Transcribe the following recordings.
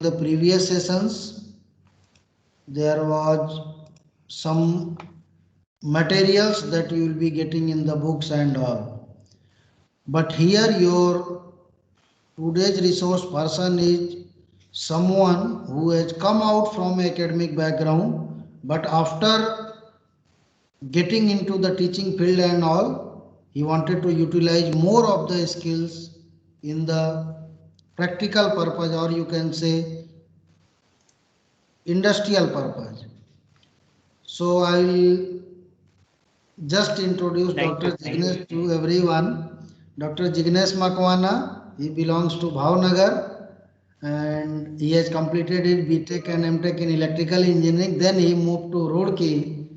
the previous sessions there was some materials that you will be getting in the books and all, but here your today's resource person is someone who has come out from academic background, but after getting into the teaching field and all, he wanted to utilize more of the skills in the practical purpose, or you can say industrial purpose. So I will just introduce Thank Dr. you. Thank you. Jignesh to everyone. Dr. Jignesh Makwana, he belongs to Bhavnagar and he has completed his BTech and MTech in electrical engineering. Then he moved to Roorkee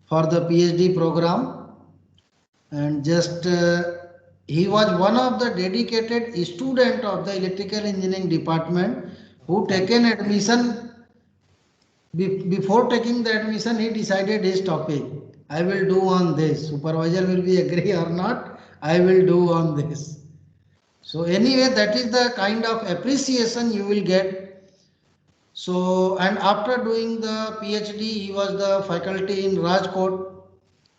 for the PhD program, and just he was one of the dedicated student of the electrical engineering department who Thank taken you. admission. Before taking the admission, he decided his topic. I will do on this. Supervisor will be agree or not. I will do on this. So anyway, that is the kind of appreciation you will get. So and after doing the PhD, he was the faculty in Rajkot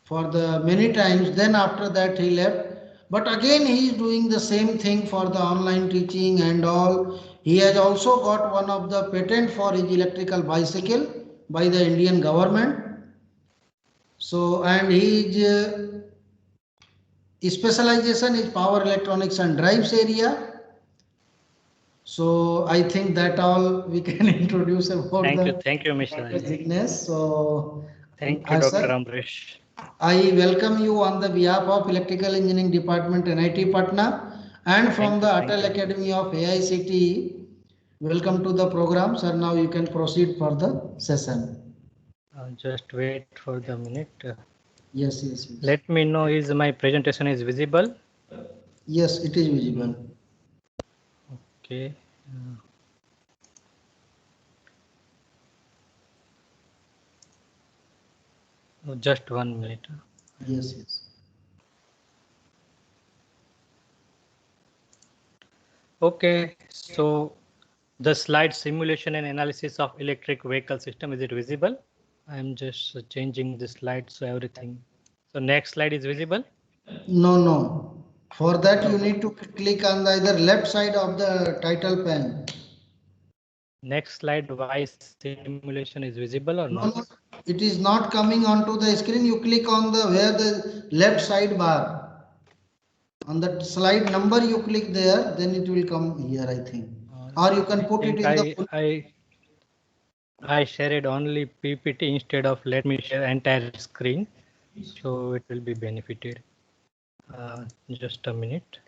for the many times. Then after that he left. But again he is doing the same thing for the online teaching and all. He has also got one of the patent for his electrical bicycle by the Indian government. So and his specialization is power electronics and drives area. So I think that all we can introduce about Thank you. the Thank you, Mr. Dr. Ranjan. Jignesh. So Thank you, Dr. sir, Amrish. I welcome you on the behalf of Electrical Engineering Department NIT Patna and from Thank the you. Thank Atal you. Academy of AICTE. Welcome to the program, sir. Now you can proceed for the session. Just wait for the minute. Yes, yes, yes. Let me know is my presentation is visible. Yes, it is visible. Okay. Just 1 minute. Yes, yes. Okay. So the slide simulation and analysis of electric vehicle system, is it visible? I'm just changing the slide so everything. So next slide is visible. No, no. For that you No. need to click on the either left side of the title pane. Next slide, why simulation is visible or not? No, no. It is not coming onto the screen. You click on the where the left side bar. On that slide number you click there, then it will come here, I think. Or you can I put it think in the full. I shared only PPT instead of let me share entire screen, so it will be benefited. Just a minute,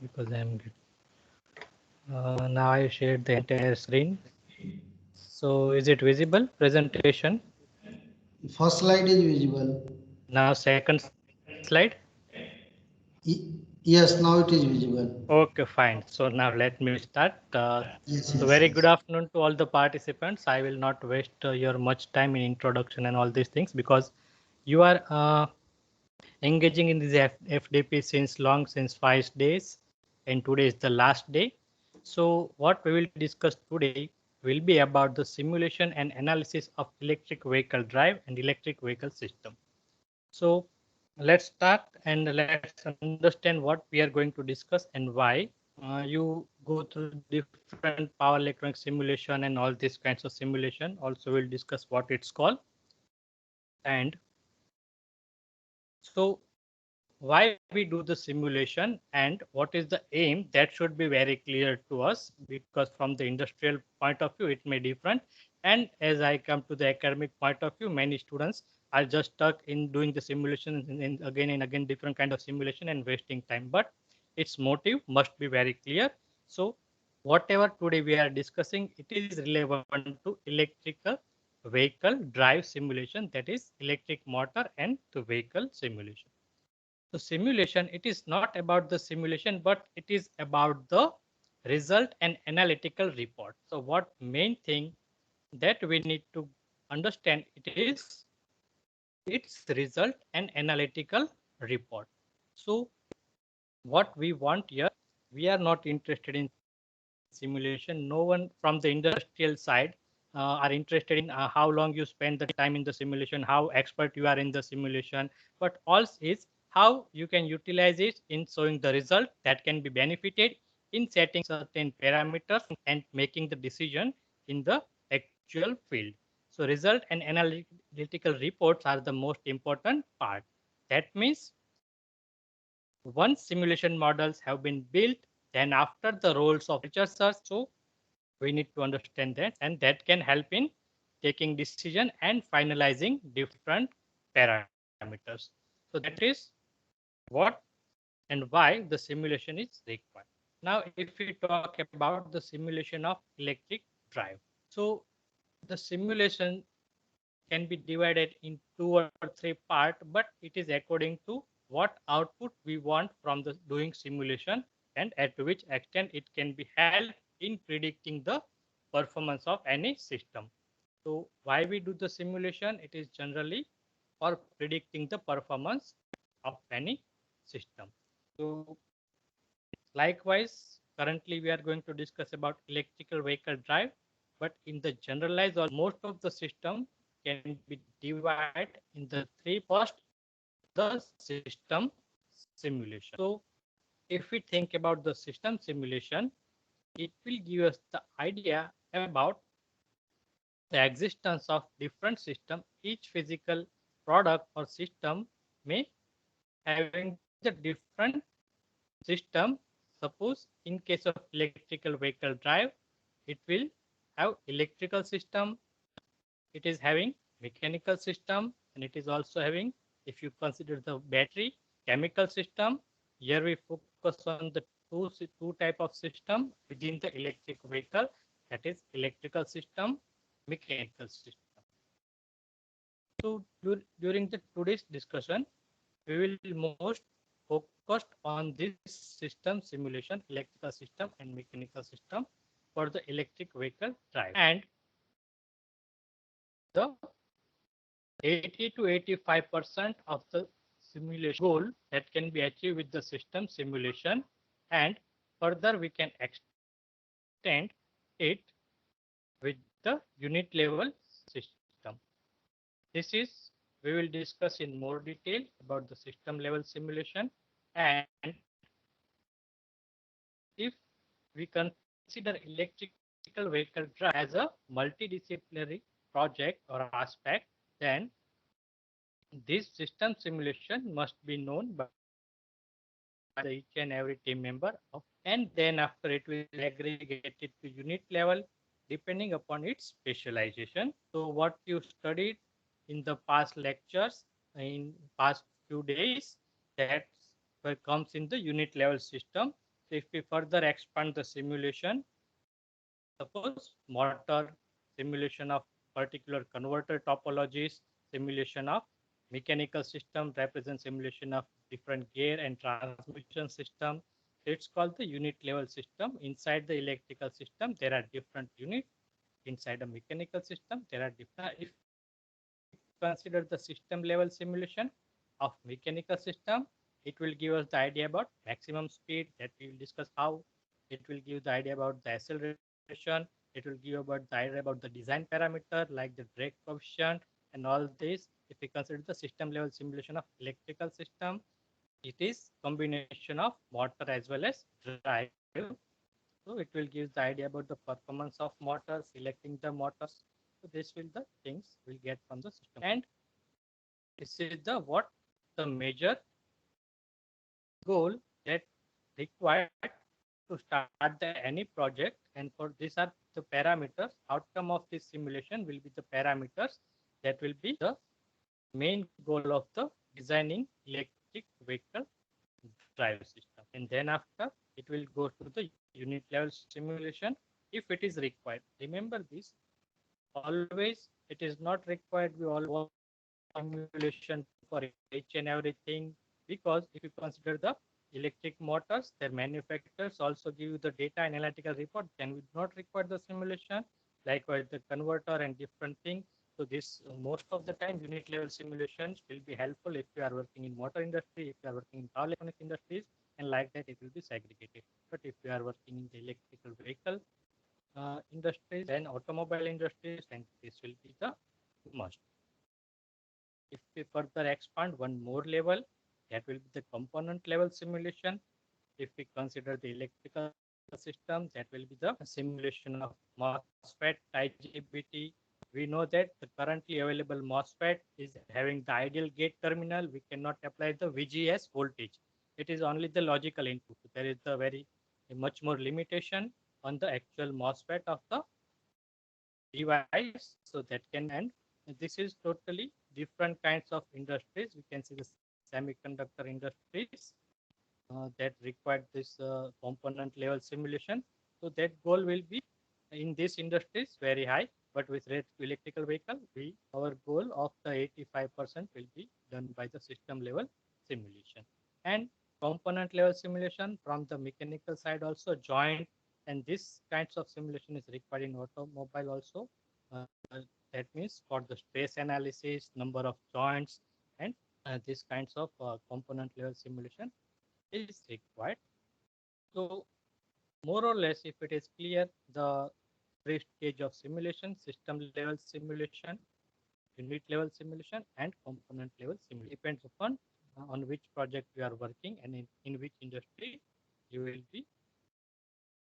because I'm good. Now I shared the entire screen. So is it visible presentation? First slide is visible. Now second slide. Yes, now it is visible. Okay, fine. So now let me start. Yes, So yes, very good yes. afternoon to all the participants. I will not waste your much time in introduction and all these things because you are engaging in this FDP since long, since 5 days, and today is the last day. So what we will discuss today will be about the simulation and analysis of electric vehicle drive and electric vehicle system. So let's start and let's understand what we are going to discuss and why. You go through different power electronic simulation and all these kinds of simulation. Also, we'll discuss what it's called. And so why we do the simulation and what is the aim, that should be very clear to us, because from the industrial point of view it may different, and as I come to the academic point of view, many students are just stuck in doing the simulation and again different kind of simulation and wasting time, but its motive must be very clear. So whatever today we are discussing, it is relevant to electrical vehicle drive simulation, that is electric motor and the vehicle simulation. So simulation, it is not about the simulation, but it is about the result and analytical report. So what main thing that we need to understand, it is its result and analytical report. So what we want here, we are not interested in simulation. No one from the industrial side are interested in how long you spend the time in the simulation, how expert you are in the simulation, but also is how you can utilize it in showing the result that can be benefited in setting certain parameters and making the decision in the actual field. So result and analytical reports are the most important part. That means once simulation models have been built, then after the roles of researchers, so we need to understand that, and that can help in taking decision and finalizing different parameters. So that is what and why the simulation is required. Now, if we talk about the simulation of electric drive, so the simulation can be divided in 2 or 3 parts, but it is according to what output we want from the doing simulation and at which extent it can be helped in predicting the performance of any system. So why we do the simulation? It is generally for predicting the performance of any system. So likewise, currently we are going to discuss about electrical vehicle drive, but in the generalized or most of the system can be divided in the 3 first the system simulation. So if we think about the system simulation, it will give us the idea about the existence of different system. Each physical product or system may having the different system. Suppose in case of electrical vehicle drive, it will have electrical system, it is having mechanical system, and it is also having, if you consider the battery, chemical system. Here we focus on the two type of system within the electric vehicle, that is electrical system, mechanical system. So during the today's discussion, we will most focused on this system simulation, electrical system and mechanical system for the electric vehicle drive. And the 80 to 85% of the simulation goal that can be achieved with the system simulation, and further we can extend it with the unit level system. This is we will discuss in more detail about the system level simulation, and if we consider electrical vehicle drive as a multidisciplinary project or aspect, then this system simulation must be known by the each and every team member of, and then after it will aggregate it to unit level depending upon its specialization. So what you studied in the past lectures in past few days, that comes in the unit level system. So if we further expand the simulation, suppose motor, simulation of particular converter topologies, simulation of mechanical system represents simulation of different gear and transmission system. It's called the unit level system. Inside the electrical system, there are different units. Inside a mechanical system, there are different. If consider the system level simulation of mechanical system, it will give us the idea about maximum speed, that we will discuss how. It will give the idea about the acceleration. It will give about the idea about the design parameter like the drag coefficient and all this. If we consider the system level simulation of electrical system, it is combination of motor as well as drive. So it will give the idea about the performance of motors, selecting the motors. So this will the things we'll get from the system. And this is the what the major goal that required to start the any project, and for these are the parameters. Outcome of this simulation will be the parameters that will be the main goal of the designing electric vehicle drive system. And then after it will go to the unit level simulation if it is required. Remember this, always it is not required we all simulation for each and everything, because if you consider the electric motors, their manufacturers also give you the data analytical report, then we do not require the simulation. Likewise the converter and different things. So this most of the time unit level simulations will be helpful if you are working in motor industry, if you are working in power electronics industries, and like that it will be segregated. But if you are working in the electrical vehicle industries and automobile industries, then this will be the must. If we further expand one more level, that will be the component level simulation. If we consider the electrical system, that will be the simulation of MOSFET, IGBT. We know that the currently available MOSFET is having the ideal gate terminal. We cannot apply the VGS voltage. It is only the logical input. There is the very much more limitation on the actual MOSFET of the device. So that can end. This is totally different kinds of industries. We can see the semiconductor industries that required this component level simulation. So that goal will be in this industry is very high, but with electrical vehicle, our goal of the 85% will be done by the system level simulation. And component level simulation from the mechanical side also joint, and this kinds of simulation is required in automobile also. Uh, that means for the stress analysis, number of joints, and these kinds of component level simulation is required. So more or less, if it is clear, the three stage of simulation, system level simulation, unit level simulation, and component level simulation depends upon on which project you are working and in which industry you will be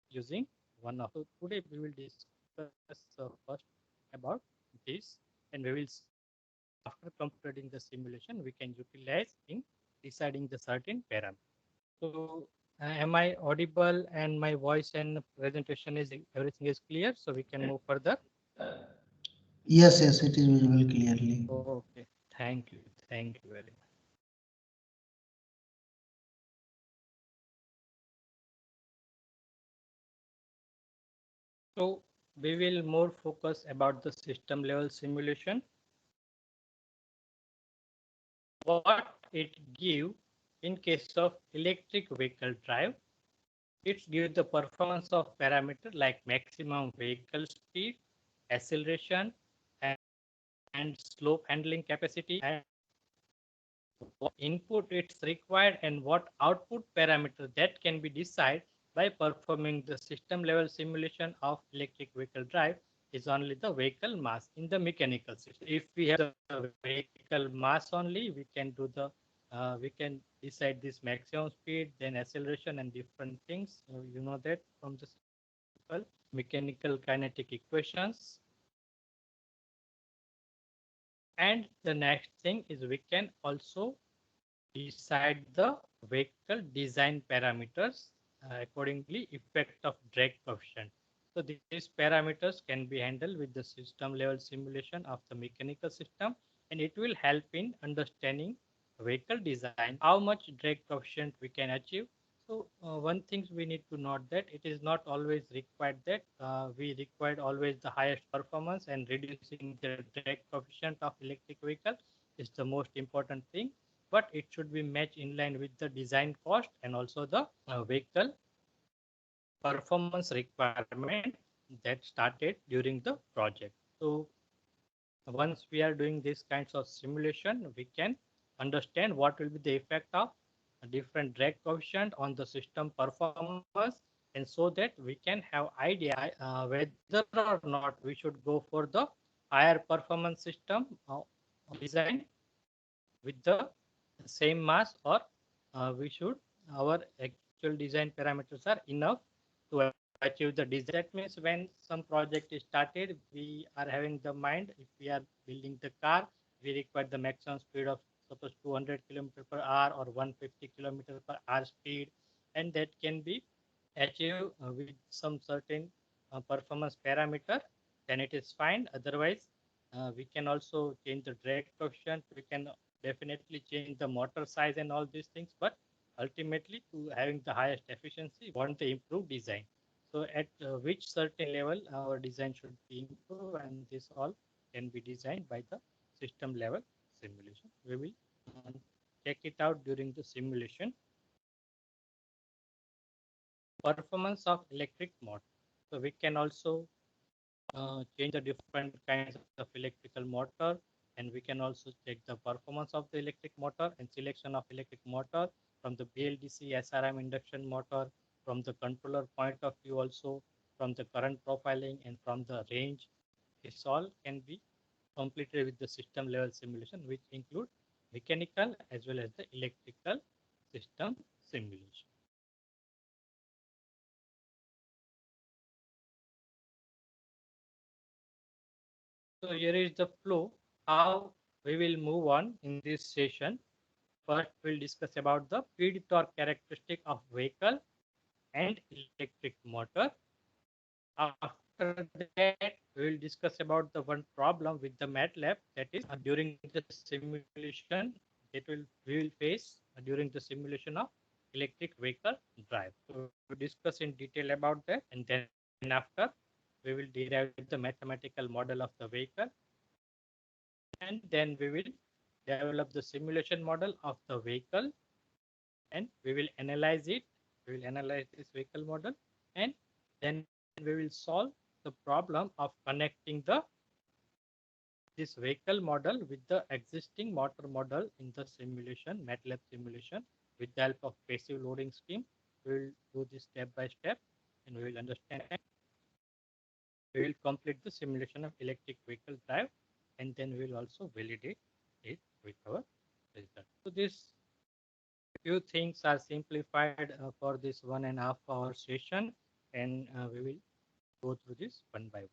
using one of. So today we will discuss first about this, and we will after completing the simulation we can utilize in deciding the certain parameters. So, am I audible and my voice and presentation is everything is clear? So we can move further. Yes, yes, it is visible clearly. Okay, thank you very much. So we will more focus about the system level simulation. What it give in case of electric vehicle drive, it gives the performance of parameter like maximum vehicle speed, acceleration, and slope handling capacity, and what input it's required and what output parameter that can be decided by performing the system level simulation of electric vehicle drive is only the vehicle mass in the mechanical system. If we have the vehicle mass only, we can do the we can decide this maximum speed, then acceleration and different things. You know that from the simple mechanical kinetic equations. And the next thing is we can also decide the vehicle design parameters accordingly effect of drag coefficient. So these parameters can be handled with the system level simulation of the mechanical system, and it will help in understanding vehicle design, how much drag coefficient we can achieve. So one thing we need to note that it is not always required that we required always the highest performance, and reducing the drag coefficient of electric vehicle is the most important thing, but it should be matched in line with the design cost and also the vehicle performance requirement that started during the project. So once we are doing these kinds of simulation, we can understand what will be the effect of a different drag coefficient on the system performance, and so that we can have idea whether or not we should go for the higher performance system design with the same mass, or we should our actual design parameters are enough to achieve the design. That means when some project is started, we are having the mind, if we are building the car, we require the maximum speed of suppose 200 kilometer per hour or 150 kilometer per hour speed, and that can be achieved with some certain performance parameter, then it is fine. Otherwise, we can also change the drag coefficient. We can definitely change the motor size and all these things, but ultimately to having the highest efficiency, we want the improved design. So at which certain level our design should be improved, and this all can be designed by the system level simulation. We will check it out during the simulation. Performance of electric motor. So we can also change the different kinds of electrical motor, and we can also check the performance of the electric motor and selection of electric motor, from the BLDC, SRM induction motor, from the controller point of view also, from the current profiling and from the range. This all can be completed with the system level simulation, which include mechanical as well as the electrical system simulation. So here is the flow, how we will move on in this session. First, we'll discuss about the speed torque characteristic of vehicle and electric motor. After that, we will discuss about the one problem with the MATLAB, that is during the simulation that we will face during the simulation of electric vehicle drive. So we will discuss in detail about that, and then after we will derive the mathematical model of the vehicle, and then we will develop the simulation model of the vehicle, and we will analyze it. We will analyze this vehicle model, and then we will solve the problem of connecting this vehicle model with the existing motor model in the simulation, MATLAB simulation, with the help of passive loading scheme. We will do this step by step, and we will understand. We will complete the simulation of electric vehicle drive, and then we will also validate it with our result. So this few things are simplified for this 1.5 hour session, and we will go through this one by one.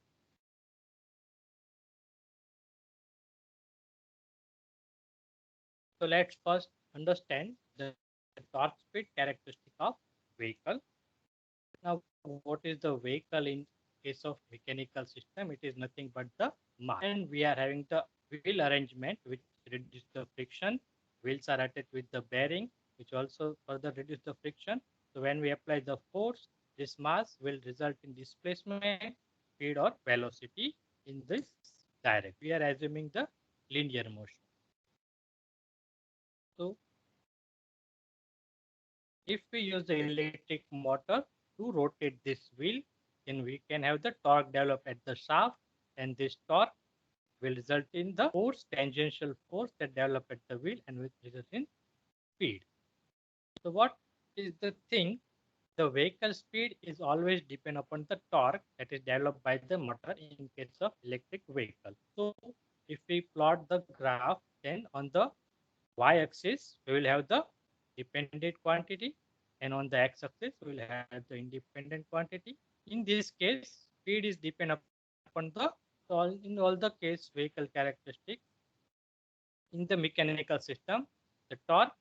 So let's first understand the torque speed characteristic of vehicle. Now, what is the vehicle in case of mechanical system? It is nothing but the mass. And we are having the wheel arrangement which reduces the friction. Wheels are attached with the bearing, which also further reduce the friction. So when we apply the force, this mass will result in displacement, speed or velocity in this direction. We are assuming the linear motion. So if we use the electric motor to rotate this wheel, then we can have the torque develop at the shaft, and this torque will result in the force, tangential force that develop at the wheel, and which results in speed. So what is the thing? The vehicle speed is always depend upon the torque that is developed by the motor in case of electric vehicle. So if we plot the graph, then on the y-axis we will have the dependent quantity, and on the x-axis we will have the independent quantity. In this case, speed is depend upon the, so in all the case vehicle characteristic. In the mechanical system, the torque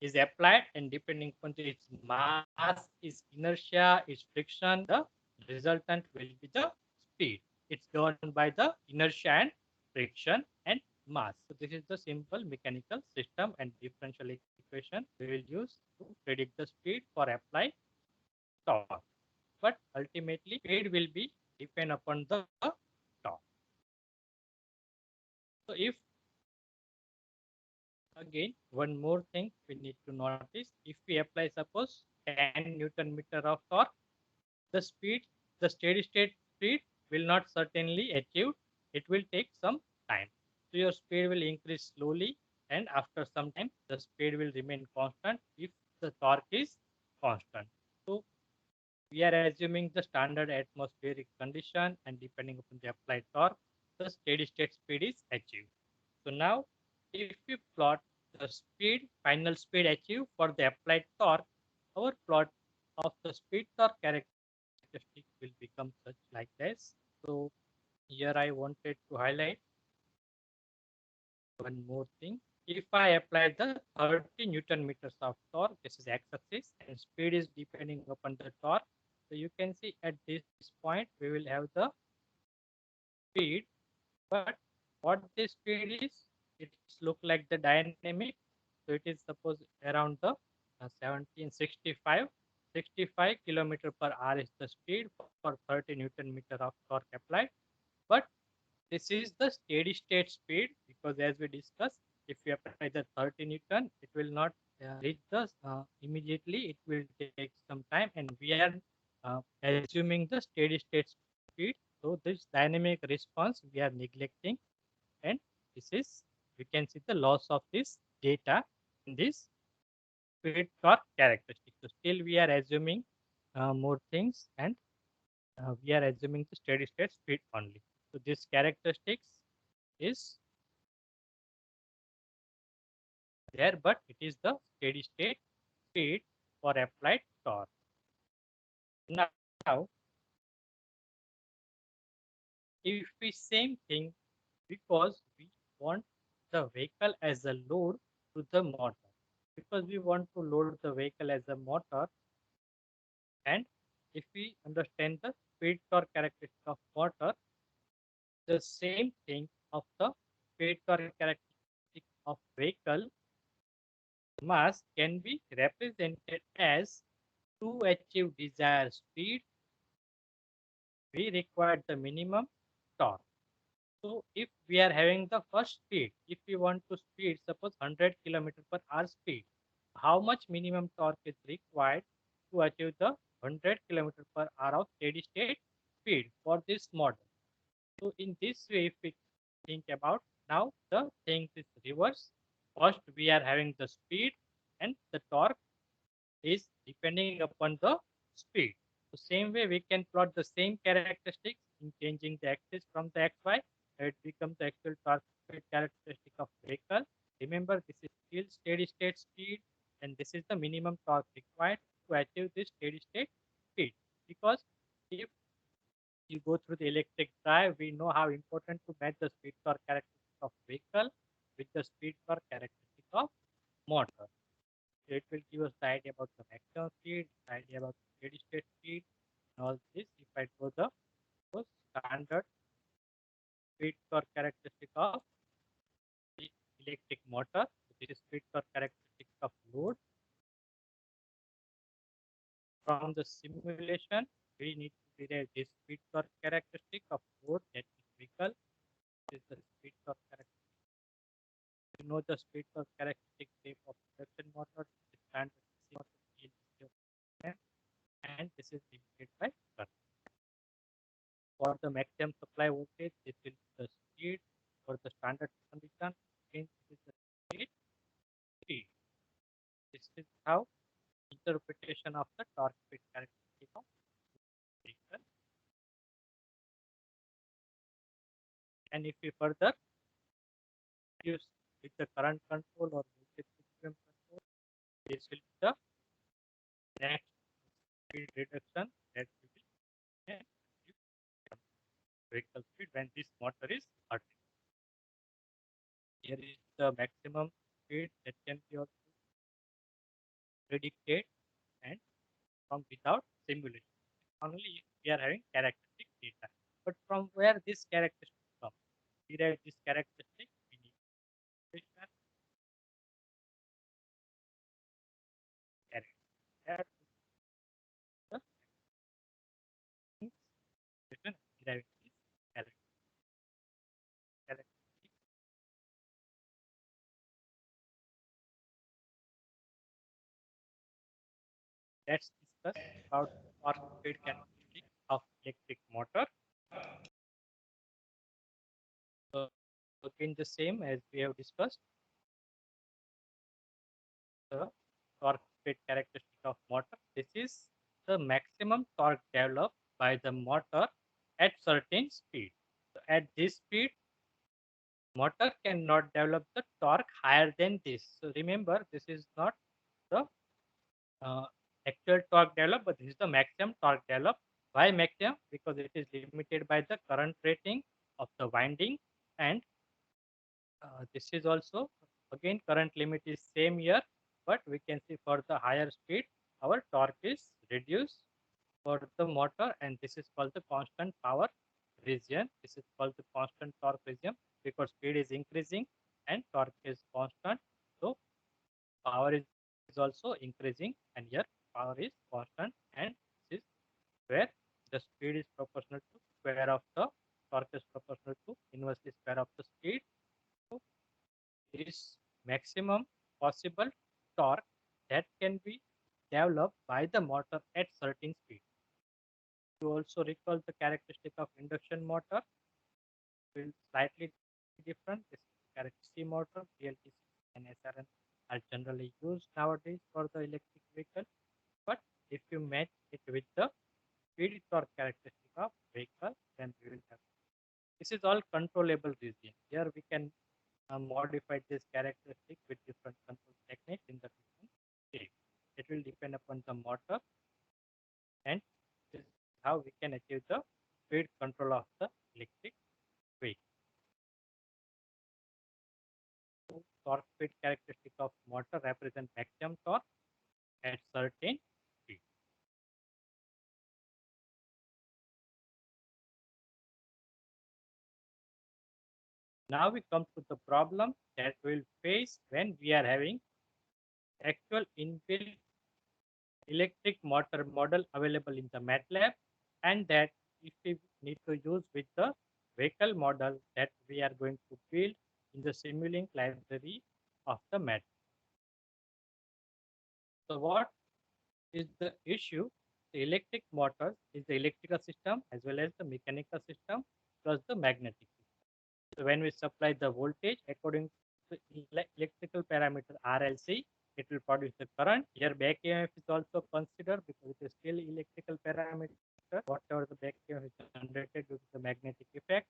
is applied, and depending upon its mass, its inertia, its friction, the resultant will be the speed. It's governed by the inertia and friction and mass. So this is the simple mechanical system and differential equation we will use to predict the speed for applied torque. But ultimately, speed will be depend upon the torque. So if again, one more thing we need to notice, if we apply suppose 10 Newton meter of torque, the speed, the steady state speed will not certainly achieve. It will take some time. So your speed will increase slowly, and after some time the speed will remain constant if the torque is constant. So we are assuming the standard atmospheric condition, and depending upon the applied torque, the steady state speed is achieved. So now if we plot the speed, final speed achieved for the applied torque, our plot of the speed torque characteristic will become such like this. So here I wanted to highlight one more thing. If I apply the 30 Newton meters of torque, this is x-axis, and speed is depending upon the torque. So you can see at this point we will have the speed, but what this speed is, it's look like the dynamic. So it is suppose around the 65 kilometer per hour is the speed for 30 Newton meter of torque applied. But this is the steady state speed, because as we discussed, if we apply the 30 Newton, it will not reach the immediately. It will take some time, and we are assuming the steady state speed. So this dynamic response we are neglecting, and this is, we can see the loss of this data in this speed torque characteristic. So still we are assuming more things, and we are assuming the steady state speed only. So this characteristics is there, but it is the steady state speed for applied torque. Now, if we same thing, because we want the vehicle as a load to the motor, because we want to load the vehicle as a motor, and if we understand the speed torque characteristic of motor, the same thing of the speed torque characteristic of vehicle mass can be represented as to achieve desired speed, we require the minimum torque. So if we are having the first speed, if we want to speed, suppose 100 kilometer per hour speed, how much minimum torque is required to achieve the 100 kilometer per hour of steady state speed for this model? So in this way, if we think about now, the thing is reverse. First, we are having the speed, and the torque is depending upon the speed. So same way we can plot the same characteristics in changing the axis from the xy. It becomes the actual torque speed characteristic of vehicle. Remember, this is still steady state speed, and this is the minimum torque required to achieve this steady state speed. Because if you go through the electric drive, we know how important to match the speed torque characteristic of vehicle with the speed torque characteristic of motor. It will give us the idea about the maximum speed, the idea about the steady state speed, and all this. If I go the standard speed torque characteristic of the electric motor, so this is speed torque characteristic of load. From the simulation, we need to derive this speed torque characteristic of load, that is vehicle. This is the speed torque characteristic. You know the speed torque characteristic shape of induction motor, this is standard DC motor, PLC of, and this is limited by current. For the maximum supply voltage, this will be the speed. For the standard condition, again this is the speed. Speed. This is how interpretation of the torque speed characteristic of vehicle. And if we further use with the current control or voltage equilibrium control, this will be the next speed reduction that we will get vehicle speed when this motor is started. Here is the maximum speed that can be also predicted and from without simulation. Only if we are having characteristic data. But from where this characteristic comes? Derive this characteristic, we need characteristic. That the things written deriving this characteristic. Let's discuss about torque speed characteristic of electric motor. So again the same as we have discussed, the torque speed characteristic of motor. This is the maximum torque developed by the motor at certain speed. So at this speed, motor cannot develop the torque higher than this. So remember, this is not the uh, actual torque developed, but this is the maximum torque developed. Why maximum? Because it is limited by the current rating of the winding, and this is also again current limit is same here, but we can see for the higher speed our torque is reduced for the motor, and this is called the constant power region. This is called the constant torque region because speed is increasing and torque is constant. So power is also increasing, and here power is constant, and this is where the speed is proportional to square of the torque is proportional to inversely square of the speed. So is maximum possible torque that can be developed by the motor at certain speed. You also recall the characteristic of induction motor will slightly different. This is characteristic motor, PLTC and SRN are generally used nowadays for the electric vehicle. But if you match it with the speed torque characteristic of vehicle, then we will have. This is all controllable region. Here we can modify this characteristic with different control techniques in the different state. It will depend upon the motor, and this is how we can achieve the speed control of the electric vehicle. Torque speed characteristic of motor represent maximum torque at certain speed. Now we come to the problem that we will face when we are having actual inbuilt electric motor model available in the MATLAB, and that if we need to use with the vehicle model that we are going to build in the Simulink library of the MATLAB. So what is the issue? The electric motor is the electrical system as well as the mechanical system plus the magnetic system. So when we supply the voltage according to electrical parameter RLC, it will produce the current. Here back EMF is also considered because it is still electrical parameter. Whatever the back EMF is generated due to the magnetic effect,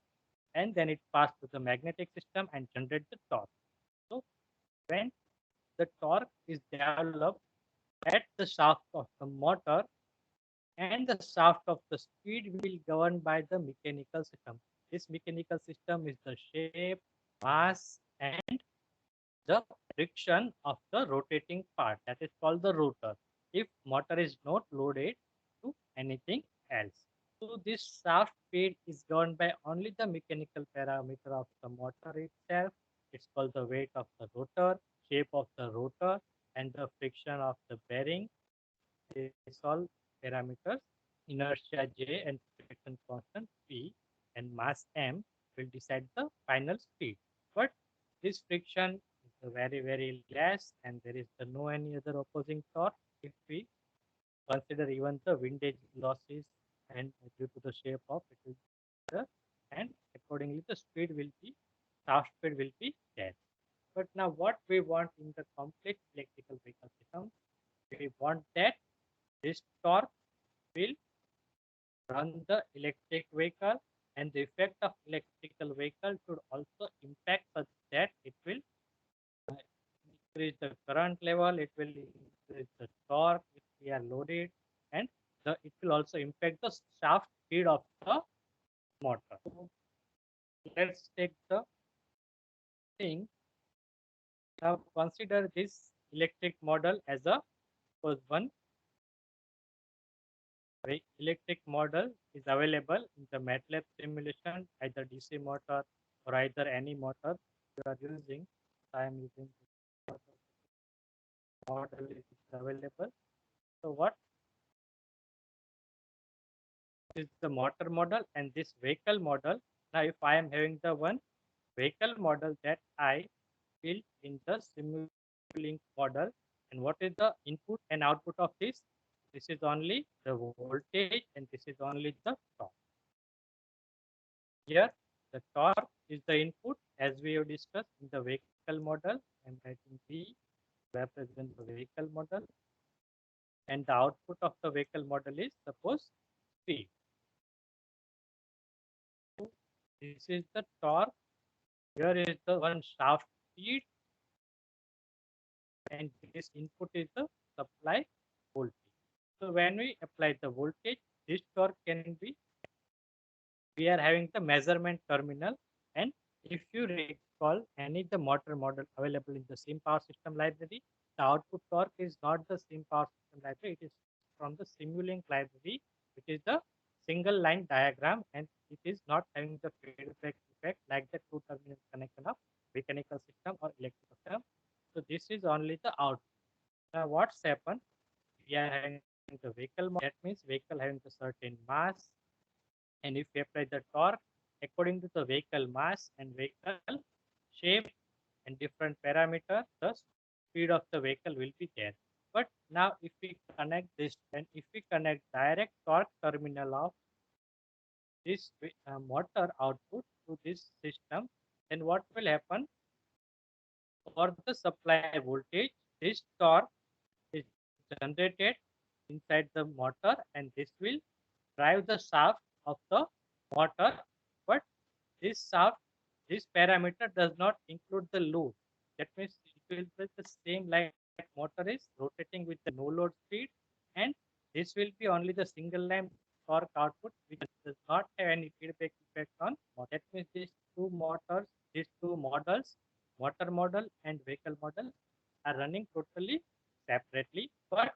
and then it passed to the magnetic system and generate the torque. So when the torque is developed at the shaft of the motor, and the shaft of the speed will govern by the mechanical system. This mechanical system is the shape, mass, and the friction of the rotating part, that is called the rotor, if motor is not loaded to anything else. So this shaft speed is governed by only the mechanical parameter of the motor itself. It's called the weight of the rotor, shape of the rotor, and the friction of the bearing. These all parameters, inertia J and friction constant P and mass M will decide the final speed. But this friction is very less, and there is no any other opposing torque if we consider even the windage losses, and due to the shape of it will be the, and accordingly the speed will be, shaft speed will be there. But now what we want in the complex electrical vehicle system, we want that this torque will run the electric vehicle, and the effect of electrical vehicle should also impact such that it will increase the current level, it will increase the torque if we are loaded, and it will also impact the shaft speed of the motor. So let's take the thing. Now consider this electric model as a suppose one electric model is available in the MATLAB simulation, either DC motor or either any motor you are using. I am using the model is available. So what is the motor model and this vehicle model? Now, if I am having the one vehicle model that I built in the Simulink model, and what is the input and output of this? This is only the voltage and this is only the torque. Here, the torque is the input as we have discussed in the vehicle model. I'm writing V represent the vehicle model, and the output of the vehicle model is suppose speed. This is the torque. Here is the one shaft speed, and this input is the supply voltage. So when we apply the voltage, this torque can be, we are having the measurement terminal, and if you recall any the motor model available in the same power system library, the output torque is not the same power system library, it is from the Simulink library, which is the single line diagram, and it is not having the feedback effect like the two terminal connection of mechanical system or electrical system. So this is only the output. Now what's happened? We are having the vehicle, that means vehicle having the certain mass, and if we apply the torque according to the vehicle mass and vehicle shape and different parameter, the speed of the vehicle will be there. But now if we connect this, and if we connect direct torque terminal of this motor output to this system, then what will happen? For the supply voltage, this torque is generated inside the motor, and this will drive the shaft of the motor. But this shaft, this parameter does not include the load. That means it will be the same like motor is rotating with the no load speed, and this will be only the single line torque output, which does not have any feedback effect on motor. That means these two models, motor model and vehicle model, are running totally separately. But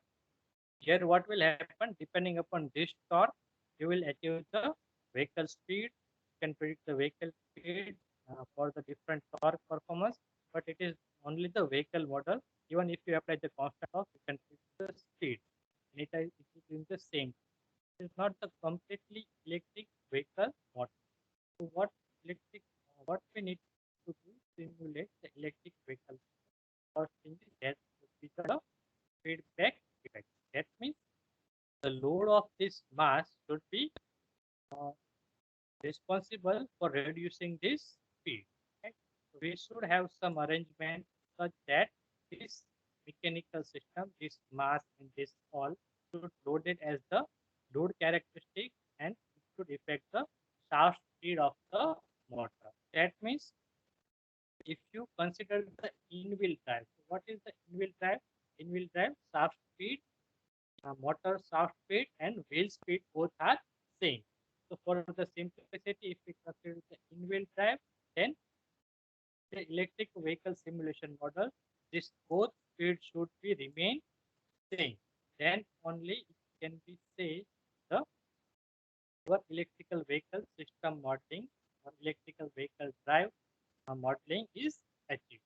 here what will happen, depending upon this torque, you will achieve the vehicle speed. You can predict the vehicle speed for the different torque performance, but it is only the vehicle model. Even if you apply the constant torque, you can predict the speed. And it is in the same. It is not the completely electric vehicle model. So what we need to do, simulate the electric vehicle. First thing is that would be the feedback effect. That means the load of this mass should be uh, responsible for reducing this speed. Right? So we should have some arrangement such that this mechanical system, this mass and this all should loaded as the load characteristic, and it should affect the shaft speed of the motor. That means if you consider the in-wheel drive, so what is the in-wheel drive? In-wheel drive shaft speed, motor shaft speed and wheel speed both are same. So for the simplicity, if we consider the in-wheel drive, then the electric vehicle simulation model, this both speed should be remain same. Then only it can be say the your electrical vehicle system modeling or electrical vehicle drive modeling is achieved.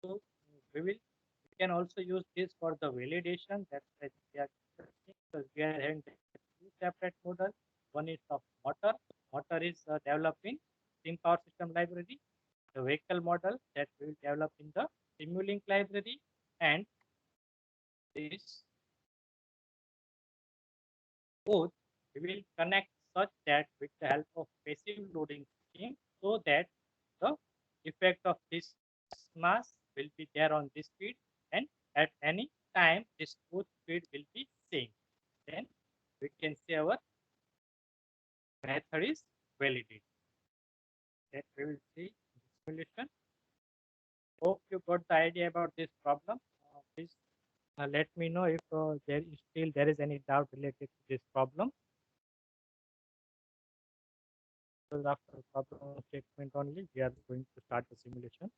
So we can also use this for the validation. That's why we are discussing, because we are having two separate models. One is of motor. Motor is developed in SimPower System library. The vehicle model that we will develop in the Simulink library, and this both we will connect such that with the help of passive loading scheme, so that the effect of this mass will be there on this speed, and at any time this both speed will be same. Then we can say our method is validated. That we will see in the simulation. Hope you got the idea about this problem. Please let me know if there is any doubt related to this problem. Because after problem statement only, we are going to start the simulation.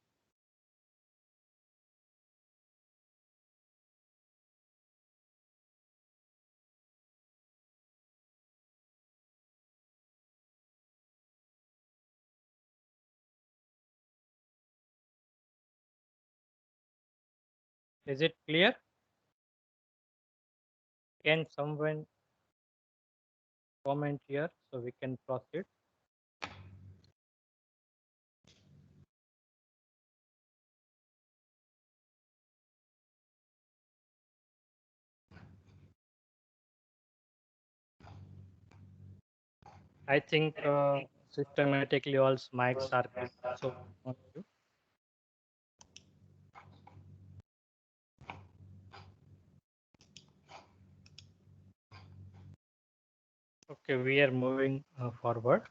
Is it clear? Can someone comment here so we can proceed? I think systematically all mics are so on you. Okay, we are moving forward.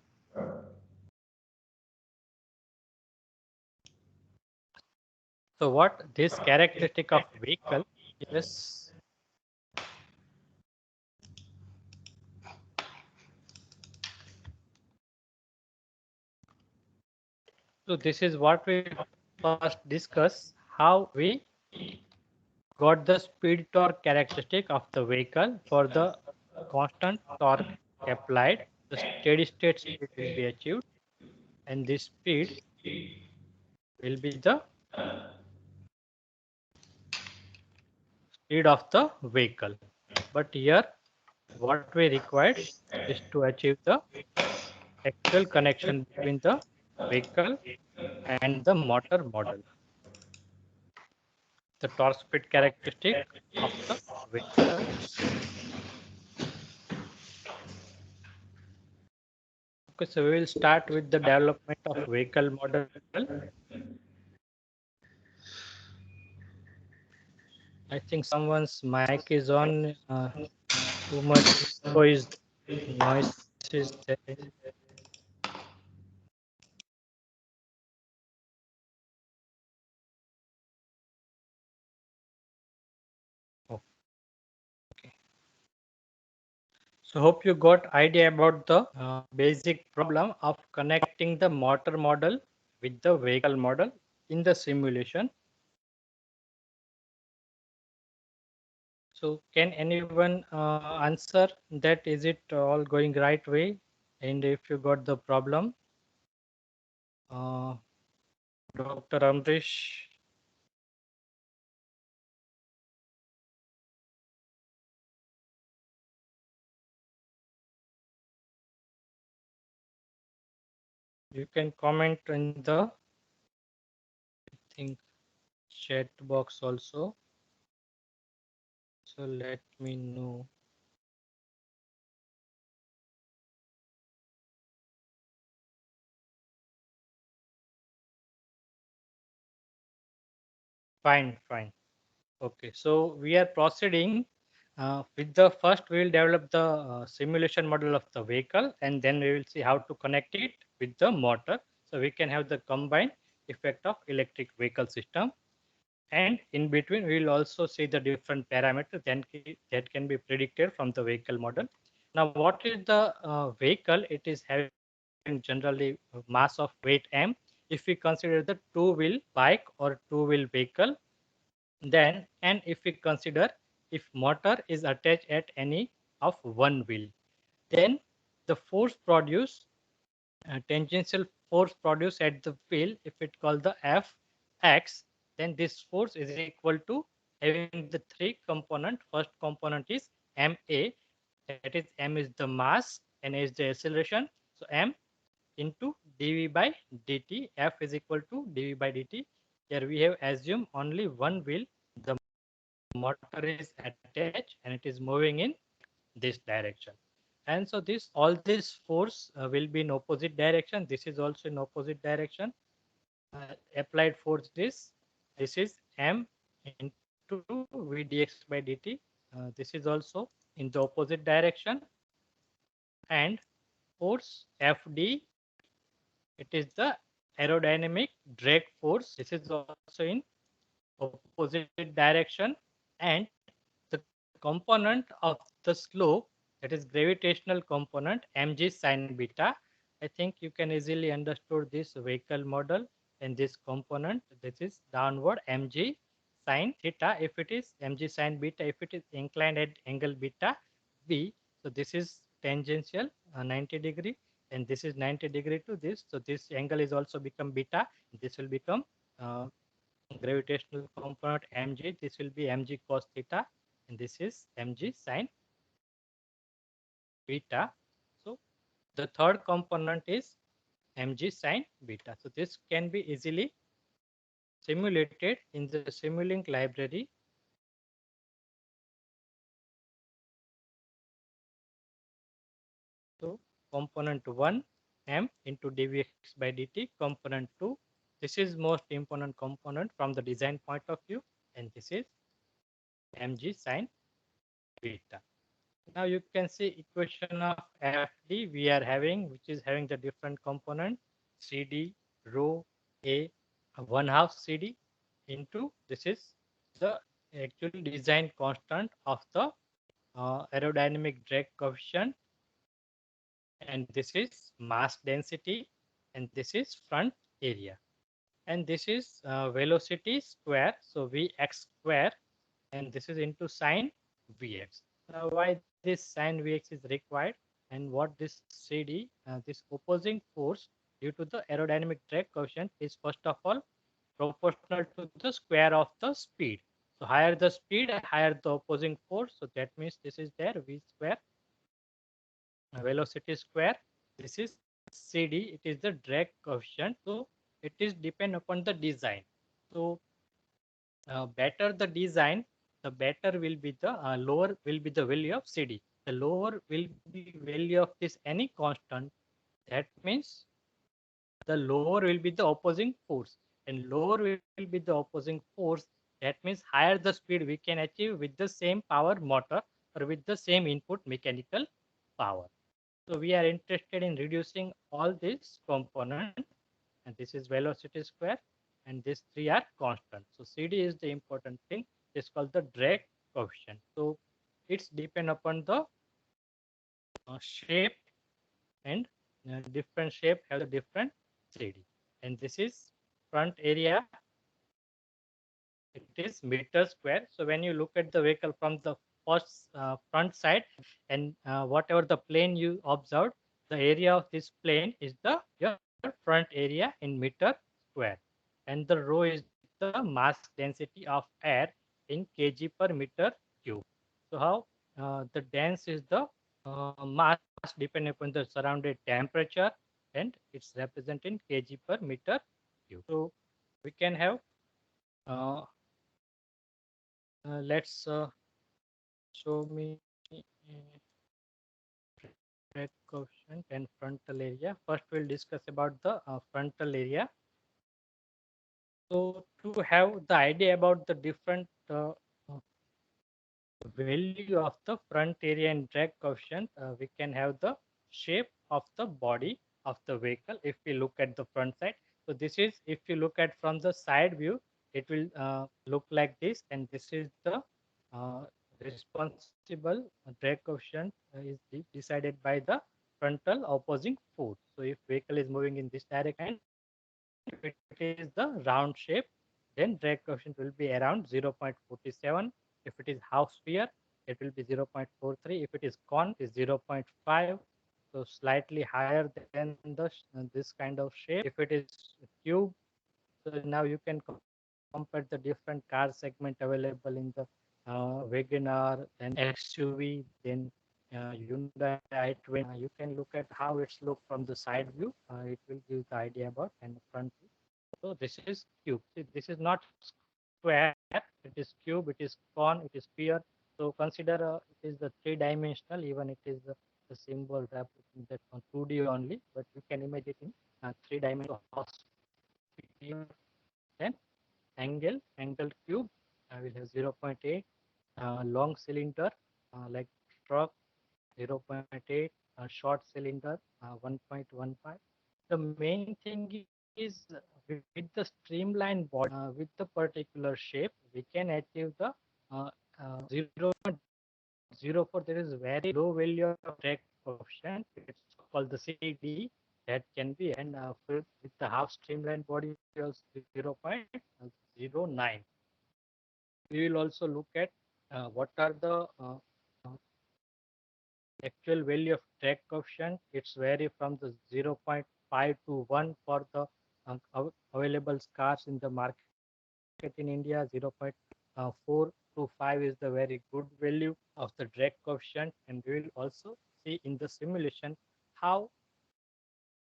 So what this characteristic of vehicle is, so this is what we first discuss, how we got the speed torque characteristic of the vehicle. For the constant torque applied, the steady state speed will be achieved, and this speed will be the speed of the vehicle. But here what we required is to achieve the actual connection between the vehicle and the motor model, the torque speed characteristic of the vehicle. Okay, so we will start with the development of vehicle model. I think someone's mic is on. Too much noise is there. Okay. So hope you got idea about the basic problem of connecting the motor model with the vehicle model in the simulation. So can anyone answer that? Is it all going right way? And if you got the problem, Dr. Amrish, you can comment in the, I think, chat box also. So let me know. Fine, fine. Okay, so we are proceeding with the first. We will develop the simulation model of the vehicle, and then we will see how to connect it with the motor. So we can have the combined effect of electric vehicle system. And in between, we will also see the different parameters that can be predicted from the vehicle model. Now, what is the vehicle? It is having generally mass of weight m. If we consider the two-wheel bike or two-wheel vehicle, then, and if we consider if motor is attached at any of one wheel, then the force produced, tangential force produced at the wheel, if it called the Fx, then this force is equal to having the three component. First component is ma, that is m is the mass and a is the acceleration. So m into dv by dt, F is equal to dv by dt. Here we have assumed only one wheel, the motor is attached and it is moving in this direction. And so this all this force will be in opposite direction. This is also in opposite direction. Applied force is, this is m into v dx by dt. This is also in the opposite direction. And force Fd, it is the aerodynamic drag force. This is also in opposite direction. And the component of the slope, that is gravitational component mg sine beta. I think you can easily understood this vehicle model and this component. This is downward mg sine theta. If it is mg sine beta, if it is inclined at angle beta v, so this is tangential 90 degree, and this is 90 degree to this. So this angle is also become beta. This will become gravitational component mg. This will be mg cos theta, and this is mg sine beta. So the third component is mg sine beta. So this can be easily simulated in the Simulink library. So component 1 m into dvx by dt. Component 2, this is most important component from the design point of view, and this is mg sine beta. Now you can see equation of FD we are having, which is having the different component CD, rho A, 1/2 CD into, this is the actual design constant of the aerodynamic drag coefficient, and this is mass density, and this is front area, and this is velocity square, so Vx square, and this is into sine Vx. Now, why this sine Vx is required, and what this CD, this opposing force due to the aerodynamic drag coefficient is first of all proportional to the square of the speed. So higher the speed, higher the opposing force. So that means this is there V square, velocity square. This is CD, it is the drag coefficient. So it is depend upon the design. So better the design, the better will be the lower will be the value of CD. The lower will be value of this any constant. That means the lower will be the opposing force, and lower will be the opposing force. That means higher the speed we can achieve with the same power motor or with the same input mechanical power. So we are interested in reducing all these components, and this is velocity square, and these three are constant. So CD is the important thing. It's called the drag coefficient. So it's depend upon the shape, and different shape have the different CD. And this is front area. It is meter square. So when you look at the vehicle from the first front side, and whatever the plane you observed, the area of this plane is the your front area in meter square, and the rho is the mass density of air in kg per meter cube. So how the dense is the mass depending upon the surrounded temperature, and it's represented in kg per meter cube. So we can have uh, let's show me drag coefficient and frontal area. First, we'll discuss about the frontal area. So, to have the idea about the different value of the front area and drag coefficient, we can have the shape of the body of the vehicle if we look at the front side. So, this is if you look at from the side view, it will look like this, and this is the uh, responsible drag coefficient is decided by the frontal opposing force. So, if vehicle is moving in this direction, if it is the round shape, then drag coefficient will be around 0.47. If it is half sphere, it will be 0.43. If it is cone, it is 0.5. So slightly higher than the this kind of shape. If it is cube, so now you can compare the different car segment available in the WagonR, then XUV, then Hyundai i20. You can look at how it's look from the side view. It will give the idea about and the front view. So this is cube. See, this is not square. It is cube. It is cone. It is sphere. So consider it is the three-dimensional. Even it is the symbol represented on 2D only, but you can imagine it in three-dimensional. Then angle cube will have 0.8. Long cylinder like truck 0.8. Short cylinder 1.15. The main thing is with the streamlined body with the particular shape, we can achieve the 0.04. There is very low value of drag coefficient. It's called the CD that can be, and with the half streamlined body of 0.09. We will also look at what are the actual value of drag coefficient. It's vary from the 0.5 to 1 for the available cars in the market in India. 0.4 to 5 is the very good value of the drag coefficient, and we will also see in the simulation how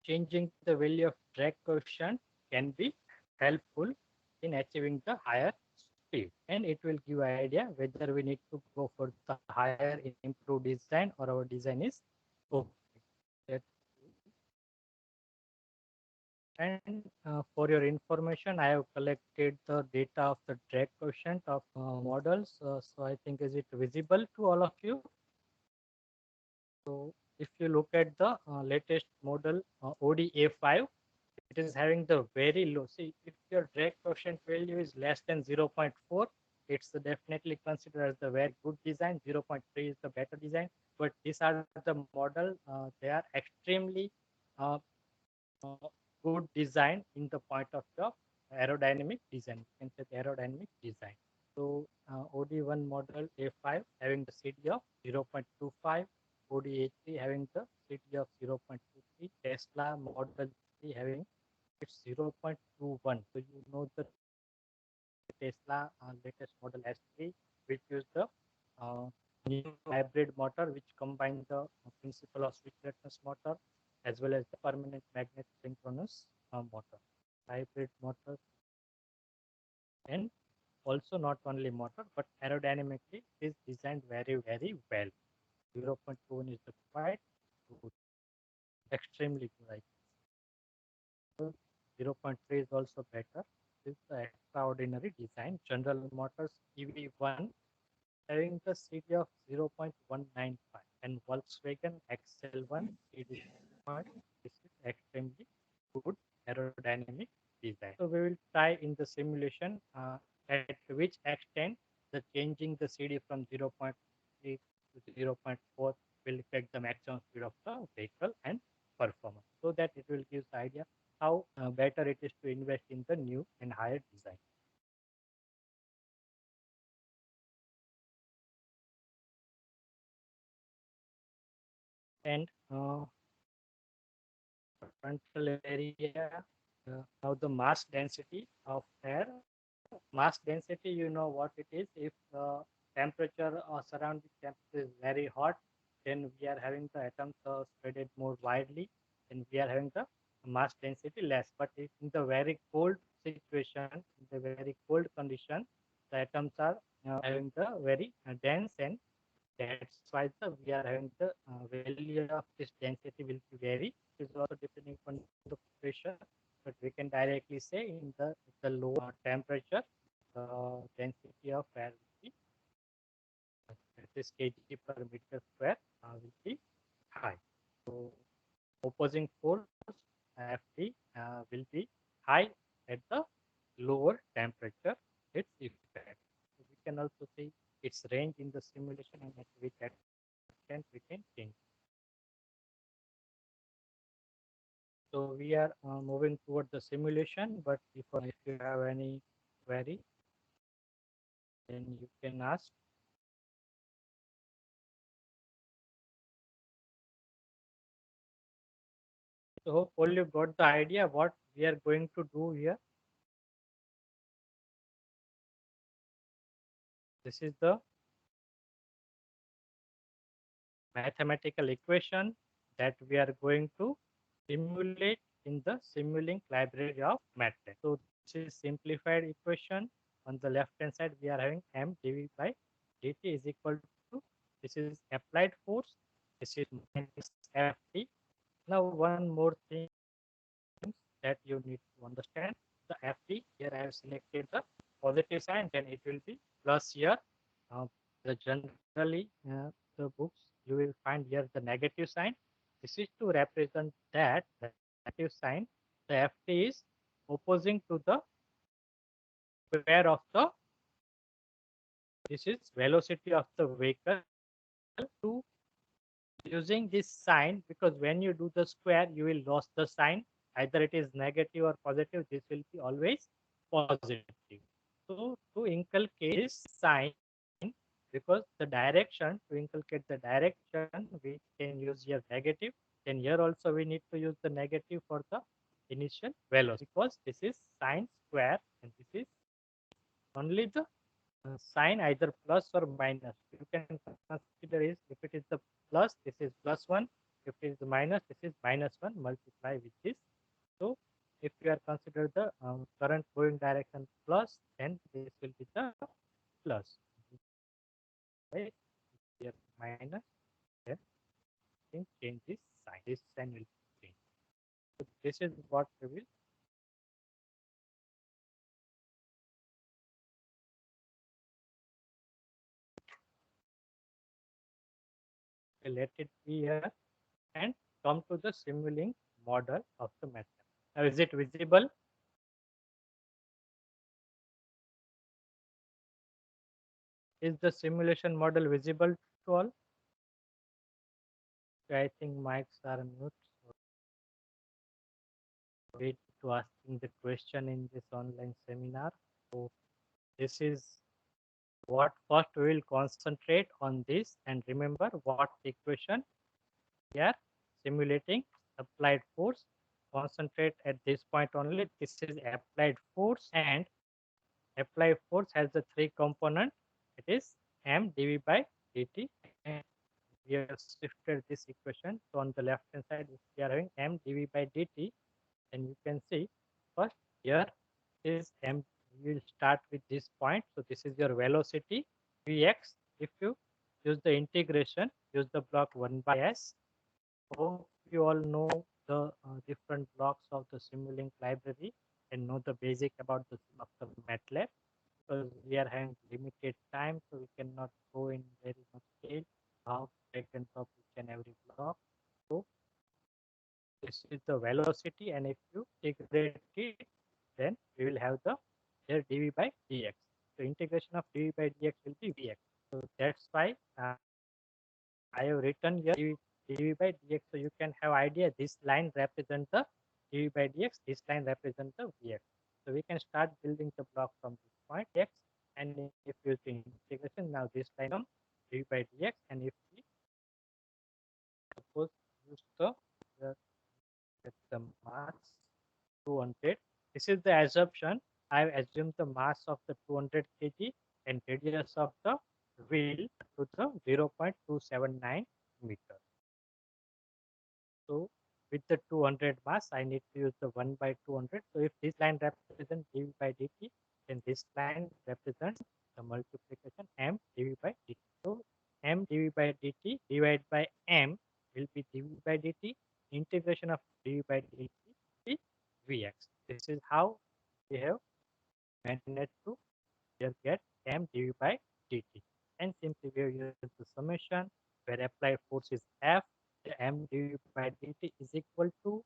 changing the value of drag coefficient can be helpful in achieving the higher speed, and it will give an idea whether we need to go for the higher improved design or our design is okay. And for your information, I have collected the data of the drag coefficient of models. So I think is it visible to all of you? So if you look at the latest model Audi A5, it is having the very low. See, if your drag coefficient value is less than 0.4, it's definitely considered as the very good design. 0.3 is the better design. But these are the model. They are extremely uh, uh, good design in the point of view of aerodynamic design. You can say the aerodynamic design. So OD1 model A5 having the CD of 0.25, Audi A3 having the CD of 0.23, Tesla Model 3 having it's 0.21. So you know the Tesla latest model S3, which use the uh, new hybrid motor, which combines the principle of switch-reference motor as well as the permanent magnet synchronous motor. Hybrid motor, and also not only motor but aerodynamically is designed very well. 0.21 is the quite good, extremely good. I think. 0.3 is also better. is the extraordinary design. General Motors EV1 having the CD of 0.195 and Volkswagen XL1 CD point. This is extremely good aerodynamic design. So we will try in the simulation at which extent the changing the CD from 0.3 to 0.4 will affect the maximum speed of the vehicle and performance. So that it will give the idea how better it is to invest in the new and higher design. And frontal area, now the mass density of air. Mass density, you know what it is. If temperature or surrounding temperature is very hot, then we are having the atoms spread more widely, and we are having the mass density less. But if in the very cold situation, in the very cold condition, the atoms are having the very dense, and that's why we are having the value of this density will be vary. It is also depending on the pressure, but we can directly say in the low temperature, the density of air will be, that is kg per meter square, will be high. So opposing force Ft will be high at the lower temperature. Its effect. So we can also see its range in the simulation and at which extent we can change. So we are moving toward the simulation, but if you have any query, then you can ask. So hope all you got the idea what we are going to do here. This is the mathematical equation that we are going to simulate in the Simulink library of MATLAB. So this is simplified equation. On the left hand side, we are having m dv by dt is equal to, this is applied force, this is minus Ft. Now one more thing that you need to understand, the Ft, here I have selected the positive sign, then it will be plus here. Uh, the generally the books you will find here the negative sign. This is to represent that the negative sign, the Ft is opposing to the square of the, this is velocity of the vehicle, to using this sign, because when you do the square you will lose the sign, either it is negative or positive, this will be always positive. So to inculcate this sign, because the direction, to inculcate the direction, we can use here negative, then here also we need to use the negative for the initial velocity, because this is sine square and this is only the sign, either plus or minus. You can consider is, if it is the plus, this is plus 1. If it is the minus, this is minus 1, multiply with this. So if you are consider the current going direction plus, then this will be the plus. Right? Here minus, then change this sign. This sign will change. So this is what we will. Let it be here and come to the Simulink model of the method. Now, is it visible? Is the simulation model visible to all? I think mics are mute. So wait to asking the question in this online seminar. So this is what first we will concentrate on this, and remember what equation we are simulating. Applied force. Concentrate at this point only. This is applied force, and applied force has the three component. It is m dv by dt, and we have shifted this equation. So on the left hand side, if we are having m dv by dt, and you can see first here is m. We will start with this point. So this is your velocity vx. If you use the integration, use the block 1 by s. Hope you all know the different blocks of the Simulink library. and know the basic about the of the MATLAB, because we are having limited time, so we cannot go in very much detail how to drag and drop each and every block. So this is the velocity, and if you integrate it, then we will have the here dv by dx. So integration of dv by dx will be vx. So that's why I have written here dv by dx, so you can have idea this line represents the dv by dx, this line represents the vx. So we can start building the block from this point x, and if you use the integration, now this line becomes dv by dx, and if we suppose use the mass 200, this is the assumption. I have assumed the mass of the 200 kg and radius of the wheel to the 0.279 meter. So with the 200 mass, I need to use the 1 by 200. So if this line represents dv by dt, then this line represents the multiplication m dv by dt. So m dv by dt divided by m will be dv by dt. Integration of dv by dt is vx. This is how we have managed to here get m dv by dt. And simply we have used the summation where applied force is F. The m dv by dt is equal to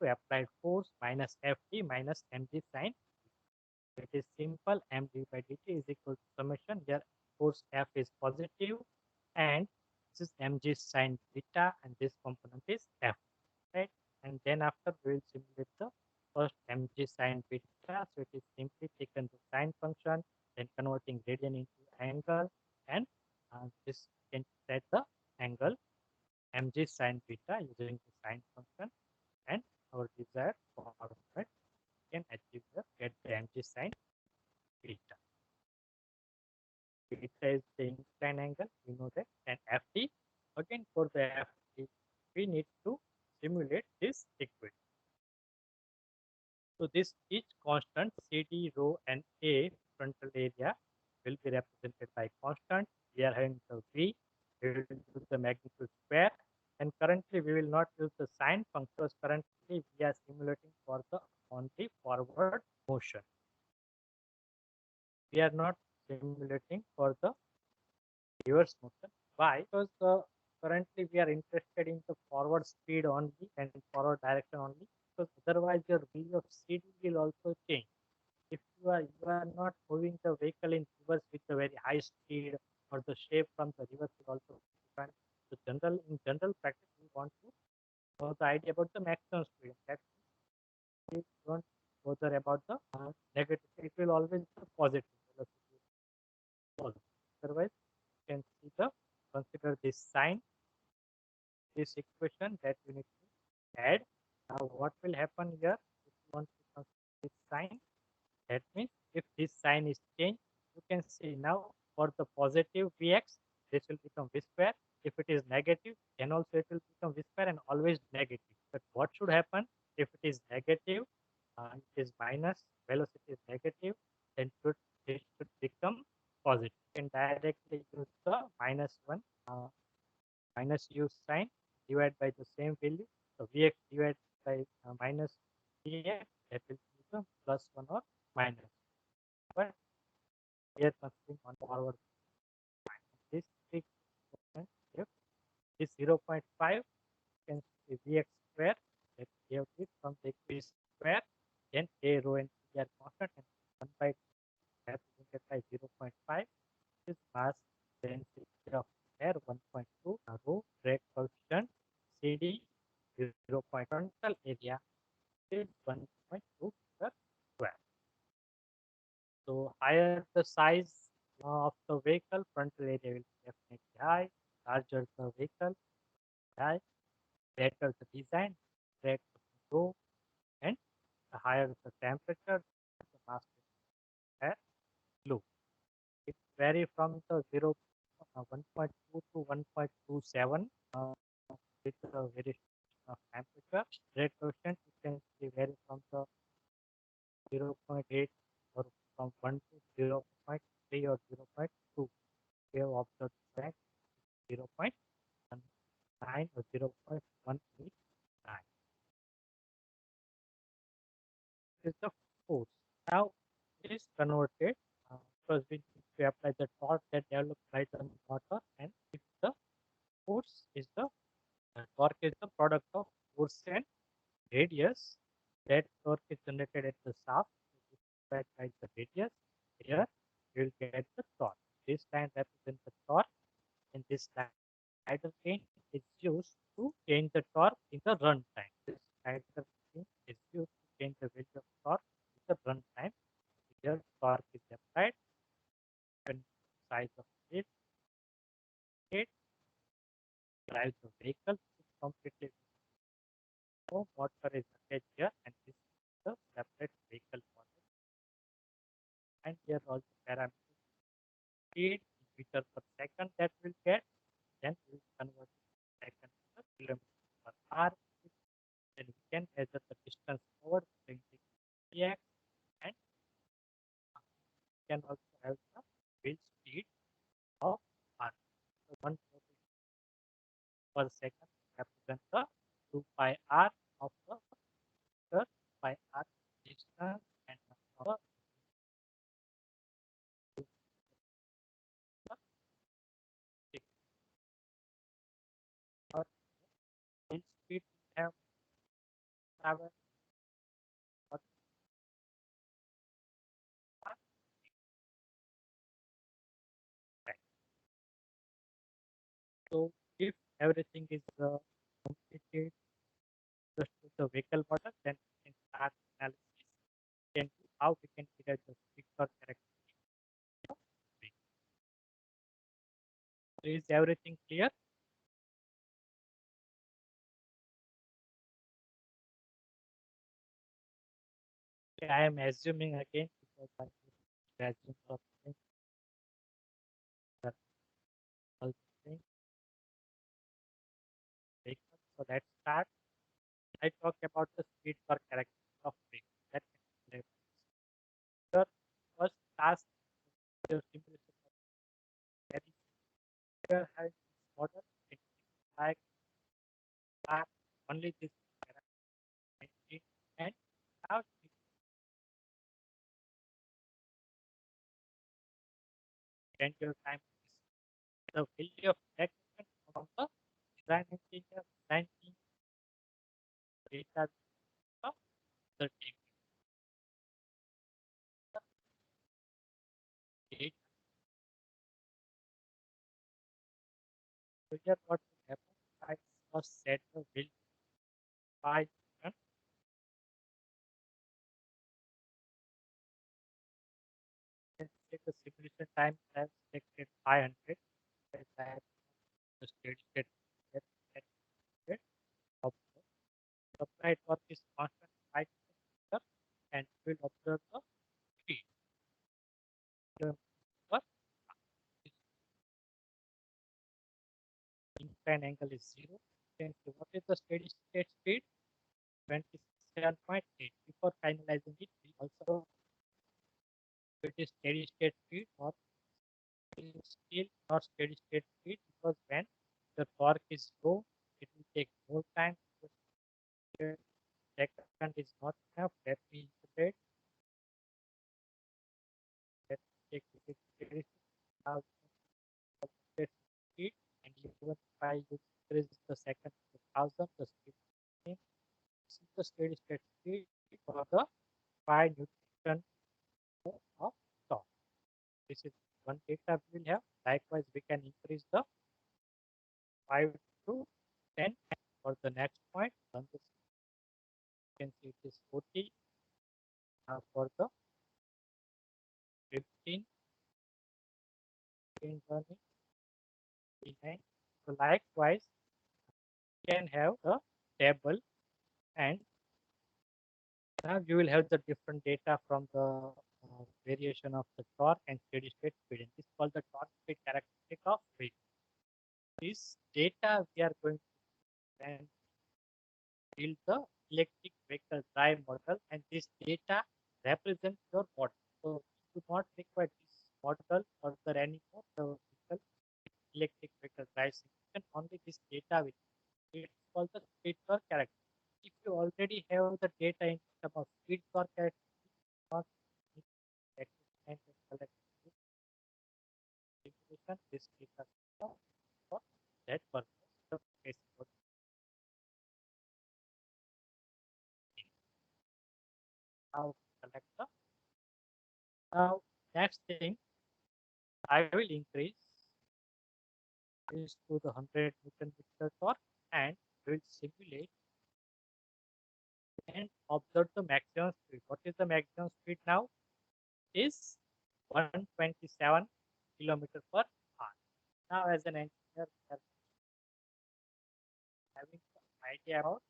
applied force minus Ft minus mg sine. It is simple. M dv by dt is equal to summation. Here force F is positive, and this is mg sine beta, and this component is F, right? And then after we will simulate the first mg sine beta. So it is simply taken the sine function, then converting radian into angle, and this can set the angle mg sine beta using the sine function, and our desired format can achieve the get the mg sine beta. Beta is the inclined angle, we know that, and Ft. Again, for the Ft, we need to simulate this equation. So this each constant CD, rho, and A frontal area will be represented by constant. We are having the V. We will use the magnitude square, and currently we will not use the sine function because currently we are simulating for the only forward motion. We are not simulating for the reverse motion. Why? Because currently we are interested in the forward speed only and forward direction only. Because otherwise your value of CD will also change. If you are not moving the vehicle in reverse with a very high speed, or the shape from the reverse will also different. So in general practice, we want to know the idea about the maximum speed. That we don't bother about the negative. It will always be positive velocity. Otherwise, you can see the consider this sign, this equation that you need to add. Now, what will happen here if you want to consider this sign? That means if this sign is changed, you can see now for the positive Vx, this will become V square. If it is negative, then also it will become V square and always negative. But what should happen if it is negative? It is minus, velocity is negative, then it should become positive. You can directly use the minus 1 minus u sign divided by the same value. So Vx divided by minus Vx, that will become plus 1 or minus. But we are considering on forward this 6%. If this 0.5 can see Vx square, that we have it from the V square, then A, rho, and C are constant, and 1 by represented by 0.5 is mass density of air 1.2, rho drag coefficient CD 0.1 frontal area is 1.2 meter square. So higher the size of the vehicle, frontal area will be definitely high. Larger the vehicle, high. Better the design, drag low, and the higher the temperature, the mass air low. It vary from the 1.2 to 1.27 with the variation of temperature. Drag coefficient you can see vary from the 0.8 or from 1 to 0.3 or 0.2. We have observed that 0.19 or 0.189. is the force. Now it is converted because we apply the torque that develops by the motor, and if the force is the torque is the product of force and radius. That torque is generated at the shaft divided by the radius. Here you will get the torque. This line represents the torque, and this slider chain is used to change the torque in the run time. This slider chain is used to change the value of torque in the run time. Here torque is applied when size of it drives the vehicle completely. No motor is attached here, and this is the separate vehicle model. And here also parameter speed in meter per second that will get, then we will convert second to the kilometer per hour. Then we can measure the distance covered using px, and we can also have the wheel speed of r. So 140 per second represents the 2 pi r of the meter by r distance, and number is the or wheel speed we have travel or time. So if everything is completed just with the vehicle model, then we can start analysis and how we can figure the speed or characteristic of vehicle. So is everything clear? Okay, I am assuming again because I assume something that also thing vehicle. So let's start. I talk about the speed or characteristic of vehicle. That can be the first task the simulation of very clear having this model. It's like that only this characteristic, and now we spend your time the value of that from the design engineer, design team, data of the data. So here what will happen? I first set the will by and then say the simulation time as selected 500 as I have the steady state set at of the applied work is constant 5 and will observe the speed. The work is incline angle is 0. Then what is the steady state speed? 27.8. Before finalizing it, we also it is steady state speed or still not steady state speed, because when the torque is low, it will take more time. The second is not enough. Let me integrate. Let's take the steady state speed, and even if I increase the second to 1000, the speed is this is the steady state speed for the 5 Newton of torque. This is one data we will have. Likewise, we can increase the 5 to 10 for the next point. Then this you can see it is 40 for the 15, 20, 29. So likewise, you can have the table, and now you will have the different data from the variation of the torque and steady state speed. And this is called the torque speed characteristic of vehicle. This data we are going to then build the electric vehicle drive model, and this data represents your model. So you do not require this model further anymore. The vehicle electric vehicle drive system, only this data with it's called the speed or character. if you already have the data in terms of speed or characteristics, not need to experiment and collect information, this data for that purpose. The basic code. Now collect the now next thing I will increase is to the 100 Newton meter torque and will simulate and observe the maximum speed. What is the maximum speed now? Is 127 kilometer per hour. Now, as an engineer, we are having the idea about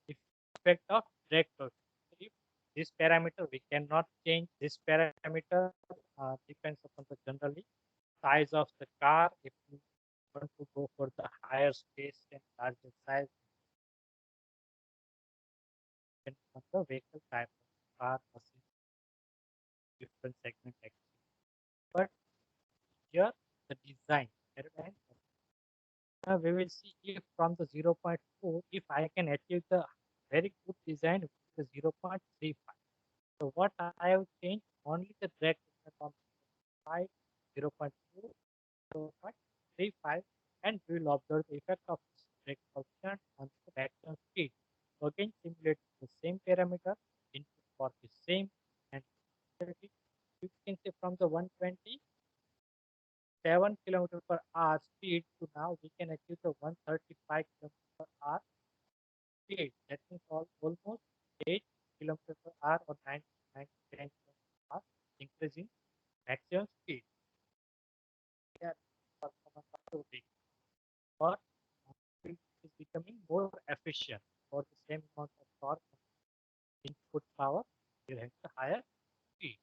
the effect of drag torque. If this parameter we cannot change, this parameter depends upon the generally size of the car. If you want to go for the higher space and larger size, depends on the vehicle type of car, machine, different segment actually. But here the design, aerodynamic. Now we will see if from the 0.4, if I can achieve the very good design with the 0.35. So what I have changed only the drag from 5, 0.4, 0.35, and we will observe the effect of this drag coefficient on the maximum speed. So again simulate the same parameter, input for the same, and you can say from the 120 7 kilometer per hour speed to now we can achieve the 135 kilometer per hour speed. That means almost 8 kilometer per hour or 9 to 10 kilometer per hour increasing maximum speed. Yeah, performance of the or it is becoming more efficient for the same amount of torque input power. You have the higher speed.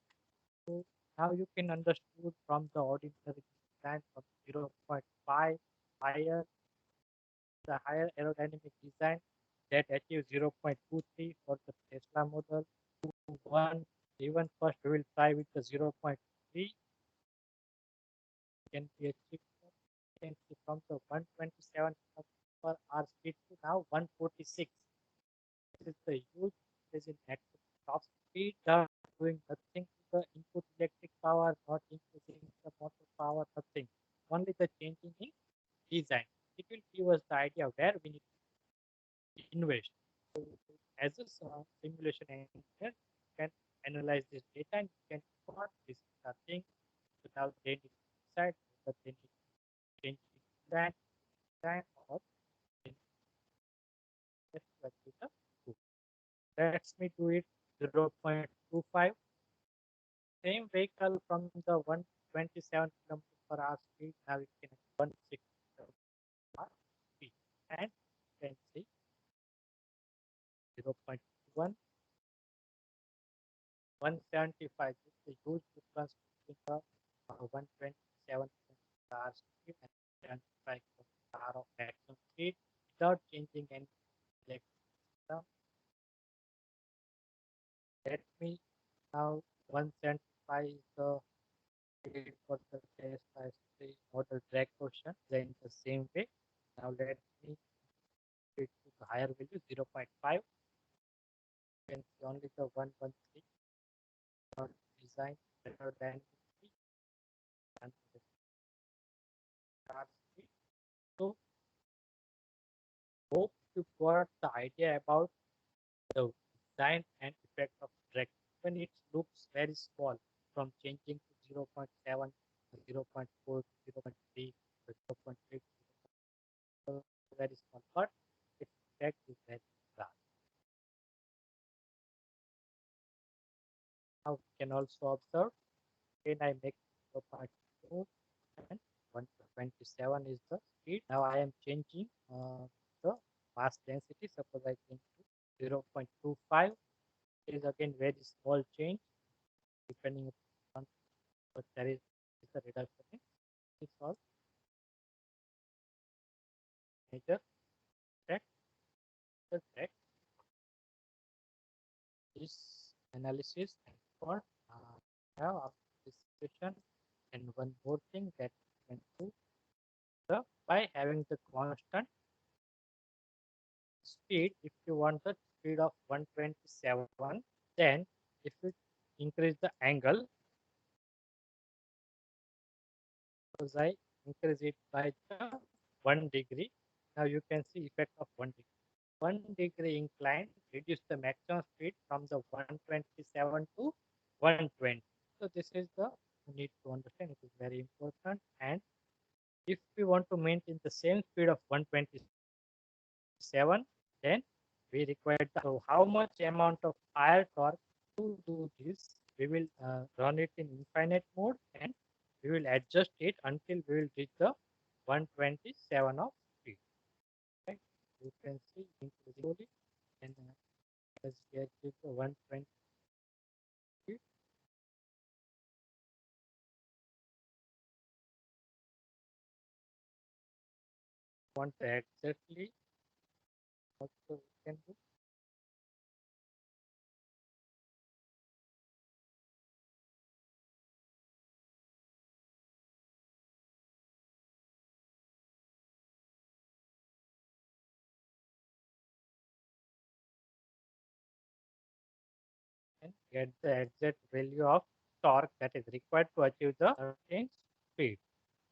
So now you can understand from the ordinary design from 0.5 higher the higher aerodynamic design that achieves 0.23 for the Tesla model. 1, even first we will try with the 0.3 can be achieved can see from the 127 per hour speed to now 146. This is the huge increase in actual top speed, doing nothing to the input electric power, not increasing the motor power, nothing. Only the changing in design. It will give us the idea where we need to invest. So, as a simulation engineer, you can analyze this data and you can plot this thing. So now they need to decide whether they need to change the design or they need to achieve the goal. Let me do it 0.25. Same vehicle from the 127 kilometer per hour speed, now it can 16 kilometer per hour speed. And you can see 0.1, 175. This is a huge difference between the 127 kilometer per hour speed and 75 kilometer per hour of maximum speed without changing any electric system. Let me now 175 is the speed for the test as the model drag quotient. Then the same way. Now let me it to the higher value 0.5. You can see only the 113 not design better than and the car speed. So hope you got the idea about the design and effect of drag when it looks very small from changing to 0.7, 0.4, 0.3, 0.8, very small, but its effect is very large. Now we can also observe when I make 0.2 and 127 is the speed. Now I am changing the mass density. Suppose I change to 0.25 is again very small change depending on but there is a reduction in it's all major effect. The effect is analysis for have after this session and one more thing that we can do the by having the constant speed, if you want the speed of 127, then if you increase the angle, suppose I increase it by the 1 degree, now you can see effect of 1 degree. 1 degree incline reduce the maximum speed from the 127 to 120. So this is the you need to understand. It is very important. And if we want to maintain the same speed of 127, then we require so how much amount of higher torque to do this. We will run it in infinite mode and we will adjust it until we will reach the 127 of speed. Right? You can see increasing slowly and as we achieve the 120, want exactly what we can do and get the exact value of torque that is required to achieve the certain speed.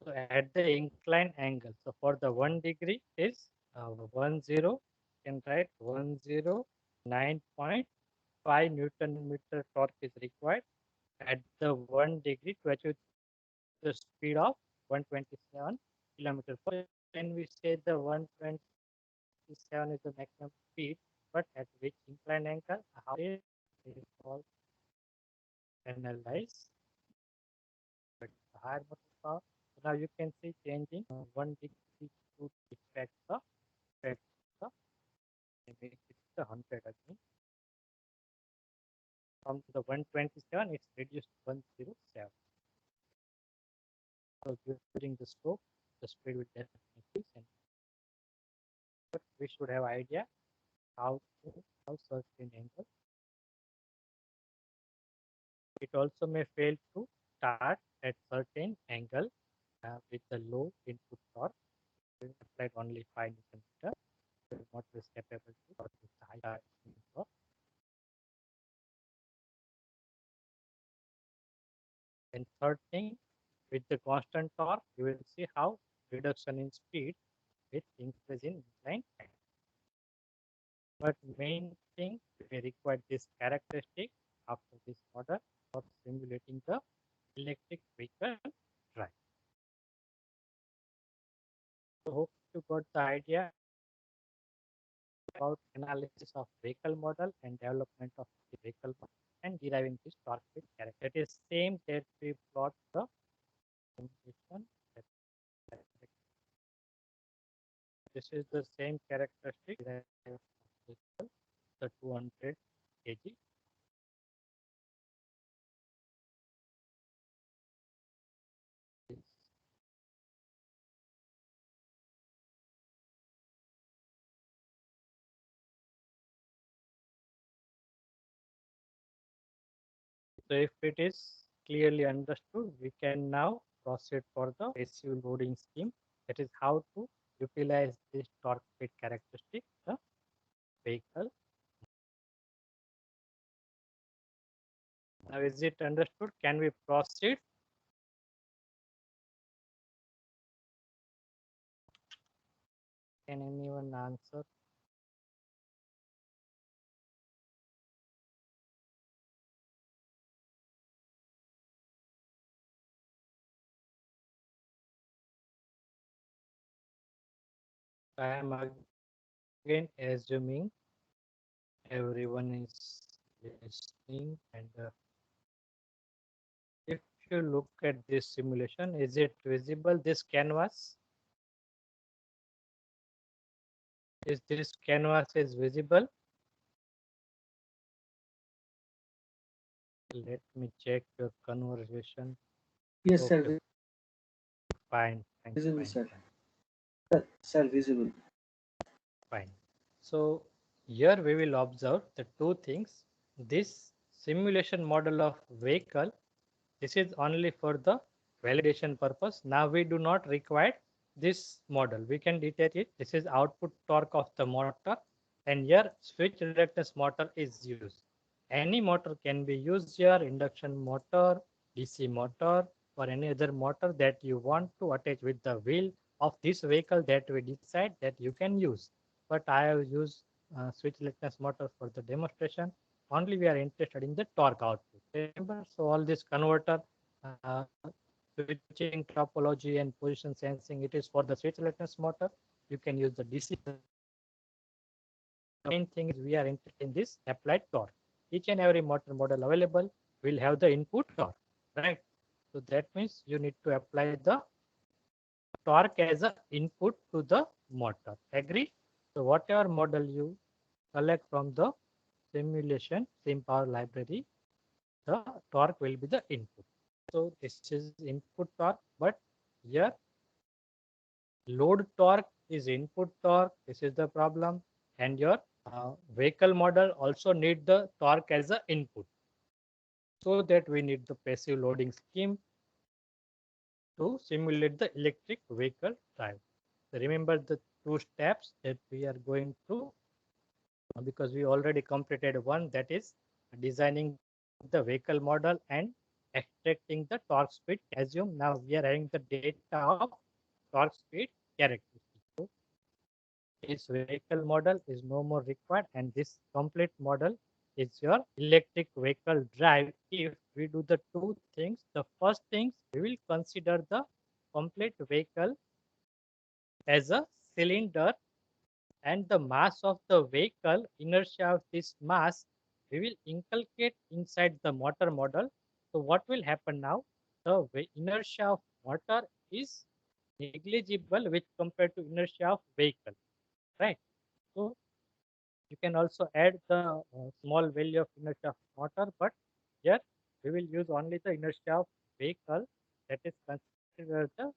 So at the incline angle, so for the 1 degree is 10, can write 109.5 Newton meter torque is required at the 1 degree to achieve the speed of 127 kilometer per hour. Then we say the 127 is the maximum speed, but at which incline angle, how it is all analyze, but higher motor power. So now you can see changing 1 degree to effect the make it the 100 again. From the 127, it's reduced to 107. So during the stroke, the speed will definitely increase, and but we should have idea how to how certain angle. It also may fail to start at certain angle with the low input torque. We applied only 5 Newton meter. The motor is capable to work with the high torque. And third thing, with the constant torque, you will see how reduction in speed with increase in incline. But main thing, we require this characteristic after this model for simulating the electric vehicle drive. So hope you got the idea about analysis of vehicle model and development of the vehicle model and deriving this torque fit character. It is same that we plot the simulation. This is the same characteristic derived from the 200 kg. So if it is clearly understood, we can now proceed for the passive loading scheme. That is how to utilize this torque fit characteristic the vehicle. Now is it understood? Can we proceed? Can anyone answer? I am again assuming everyone is listening and if you look at this simulation, is it visible this canvas? Is this canvas is visible? Let me check your conversation. Yes, Okay, sir. fine, fine, Visible, fine, sir. fine, Sir, visible. fine. So here we will observe the two things. This simulation model of vehicle, this is only for the validation purpose. Now we do not require this model. We can detach it. This is output torque of the motor. and here switch reluctance motor is used. Any motor can be used here, induction motor, DC motor, or any other motor that you want to attach with the wheel of this vehicle that we decide that you can use. But I have used switch reluctance motor for the demonstration. Only we are interested in the torque output. Remember, so all this converter, switching topology and position sensing, it is for the switch reluctance motor. You can use the DC. The main thing is we are interested in this applied torque. Each and every motor model available will have the input torque, right? So that means you need to apply the torque as an input to the motor. Agree? So whatever model you select from the simulation, sim power library, the torque will be the input. So this is input torque, but here load torque is input torque. This is the problem. And your vehicle model also need the torque as an input. So that we need the passive loading scheme to simulate the electric vehicle drive. So remember the two steps that we are going through because we already completed one, that is designing the vehicle model and extracting the torque speed. Assume now we are having the data of torque speed characteristics. So this vehicle model is no more required, and this complete model is your electric vehicle drive. If we do the two things, the first thing we will consider the complete vehicle as a cylinder, and the mass of the vehicle, inertia of this mass, we will inculcate inside the motor model. So what will happen now? The inertia of motor is negligible which compared to inertia of vehicle, right? So you can also add the small value of inertia of motor, but here we will use only the inertia of vehicle, that is considered the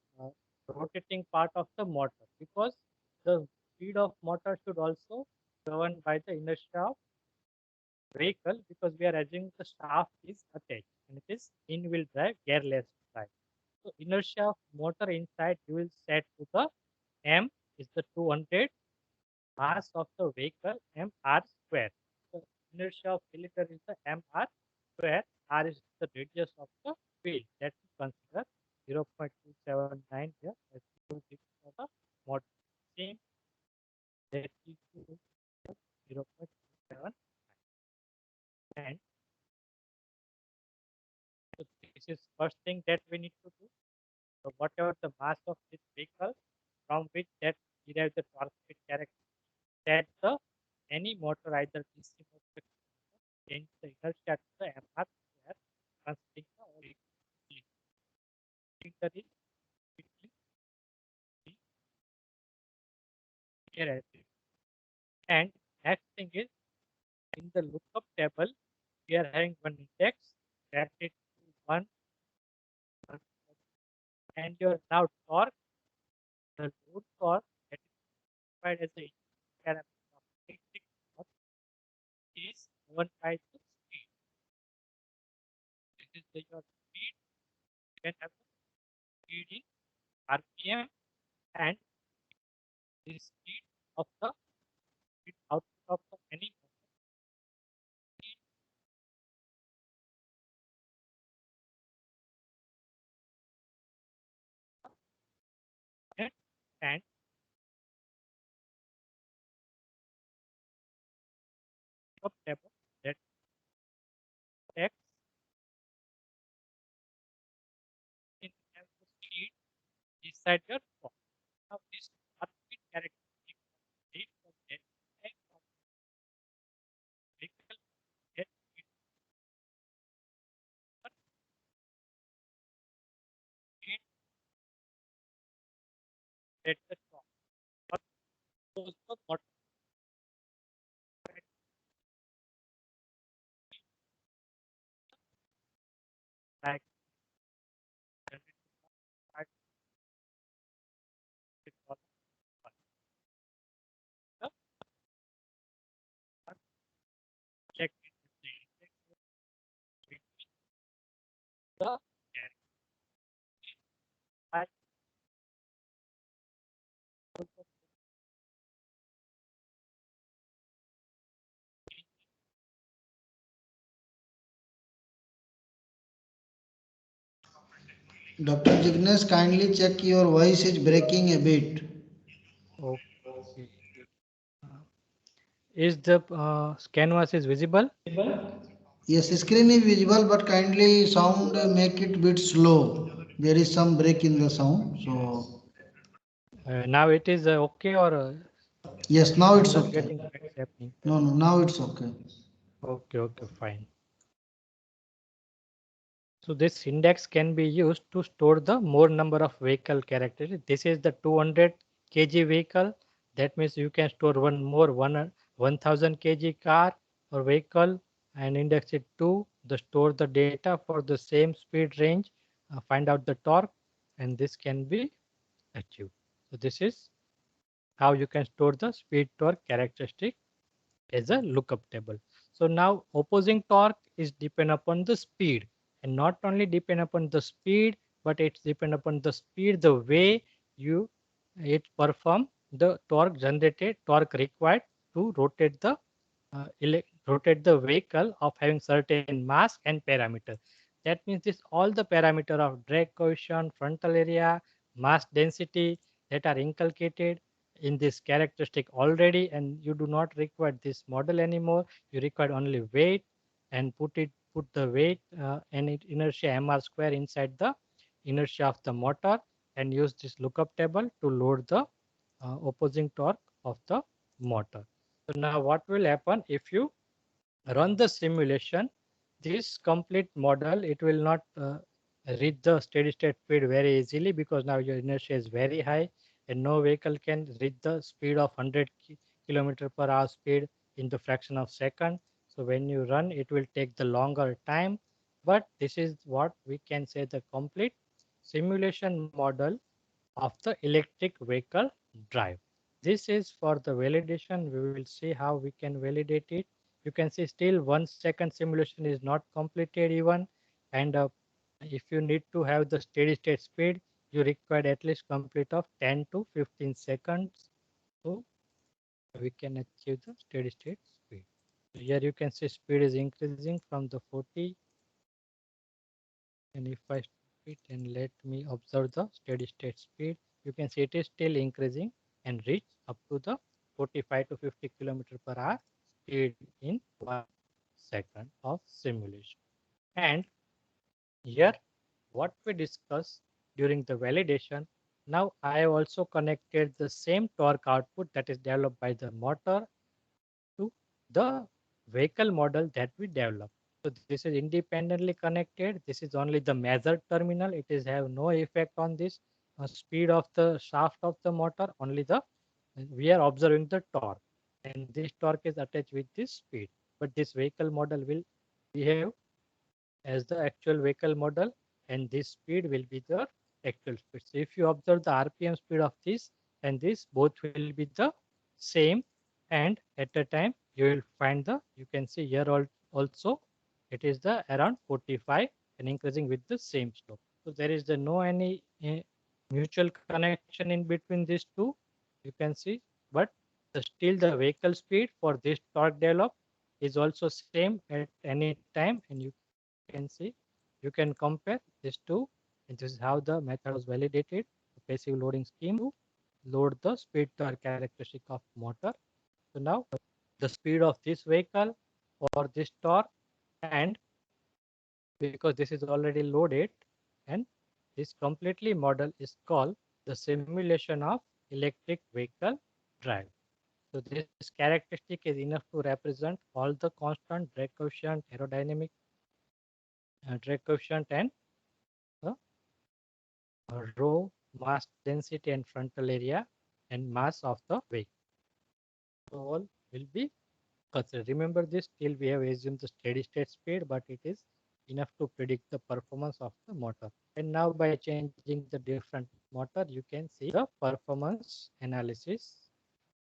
rotating part of the motor, because the speed of motor should also governed by the inertia of vehicle, because we are assuming the shaft is attached and it is in-wheel drive, gearless drive. So inertia of motor inside you will set to the M is the 200 mass of the vehicle mr square. The inertia of cylinder is the mr square. R is the radius of the wheel. That is considered 0.279 here as for the motor. Same that is 0.27, and so this is first thing that we need to do. So whatever the mass of this vehicle from which that derive the torque speed character, that the any motor either DC motor change the inertia to the mr square, considering the original cylinder is between the here as it. And next thing is in the lookup table, we are having one index that is 1, and your now torque, the load torque that is defined as the parameter of electric torque is governed by the speed. This is your speed. You can have the speed in RPM and the speed of the speed output of the any motor, and lookup table that X in have the speed inside your torque. Now this speed characteristic rate of that type of vehicle that speed speed at the torque. What was the motor like the check the Dr. Jignesh, kindly check your voice is breaking a bit. Okay. Uh, Is the canvas is visible? Yes, screen is visible, but kindly sound make it bit slow. There is some break in the sound. So Now it is okay, or yes, now I'm it's not okay. getting what is happening. No, no, now it's okay. Okay, okay, fine. So this index can be used to store the more number of vehicle characters. This is the 200 kg vehicle. That means you can store one more 1000 kg car or vehicle and index it to the store the data for the same speed range, find out the torque, and this can be achieved. So this is how you can store the speed torque characteristic as a lookup table. So now opposing torque is depend upon the speed, and not only depend upon the speed, but it's depend upon the speed, the way you it perform the torque generated, torque required to rotate the vehicle of having certain mass and parameter. That means this all the parameter of drag coefficient, frontal area, mass density that are inculcated in this characteristic already, and you do not require this model anymore. You require only weight and put the weight and inertia mr square inside the inertia of the motor, and use this lookup table to load the opposing torque of the motor. So now what will happen if you run the simulation? This complete model, it will not reach the steady state speed very easily, because now your inertia is very high and no vehicle can reach the speed of 100 kilometer per hour speed in the fraction of second. So when you run, it will take the longer time, but this is what we can say the complete simulation model of the electric vehicle drive. This is for the validation. We will see how we can validate it. You can see still 1 second simulation is not completed even. And if you need to have the steady state speed, you require at least complete of 10 to 15 seconds. So we can achieve the steady state speed. So here you can see speed is increasing from the 40. And if I stop it and let me observe the steady state speed, you can see it is still increasing and reach up to the 45 to 50 kilometer per hour speed in 1 second of simulation. And here what we discussed during the validation, now I have also connected the same torque output that is developed by the motor to the vehicle model that we develop. So this is independently connected. This is only the measured terminal. It is have no effect on this speed of the shaft of the motor. Only the we are observing the torque, and this torque is attached with this speed. But this vehicle model will behave as the actual vehicle model, and this speed will be the actual speed. So if you observe the RPM speed of this and this, both will be the same, and at a time you will find the, you can see here also it is the around 45 and increasing with the same slope. So there is the no any mutual connection in between these two, you can see, but still the vehicle speed for this torque develop is also same at any time, and you can see you can compare these two, and this is how the method was validated, the passive loading scheme to load the speed torque characteristic of motor. So now the speed of this vehicle or this torque, and because this is already loaded, and this completely model is called the simulation of electric vehicle drive. So this characteristic is enough to represent all the constant drag coefficient, aerodynamic drag coefficient, and the rho, mass density and frontal area and mass of the vehicle. So all will be considered. Remember this, till we have assumed the steady state speed, but it is enough to predict the performance of the motor. And now by changing the different motor, you can see the performance analysis,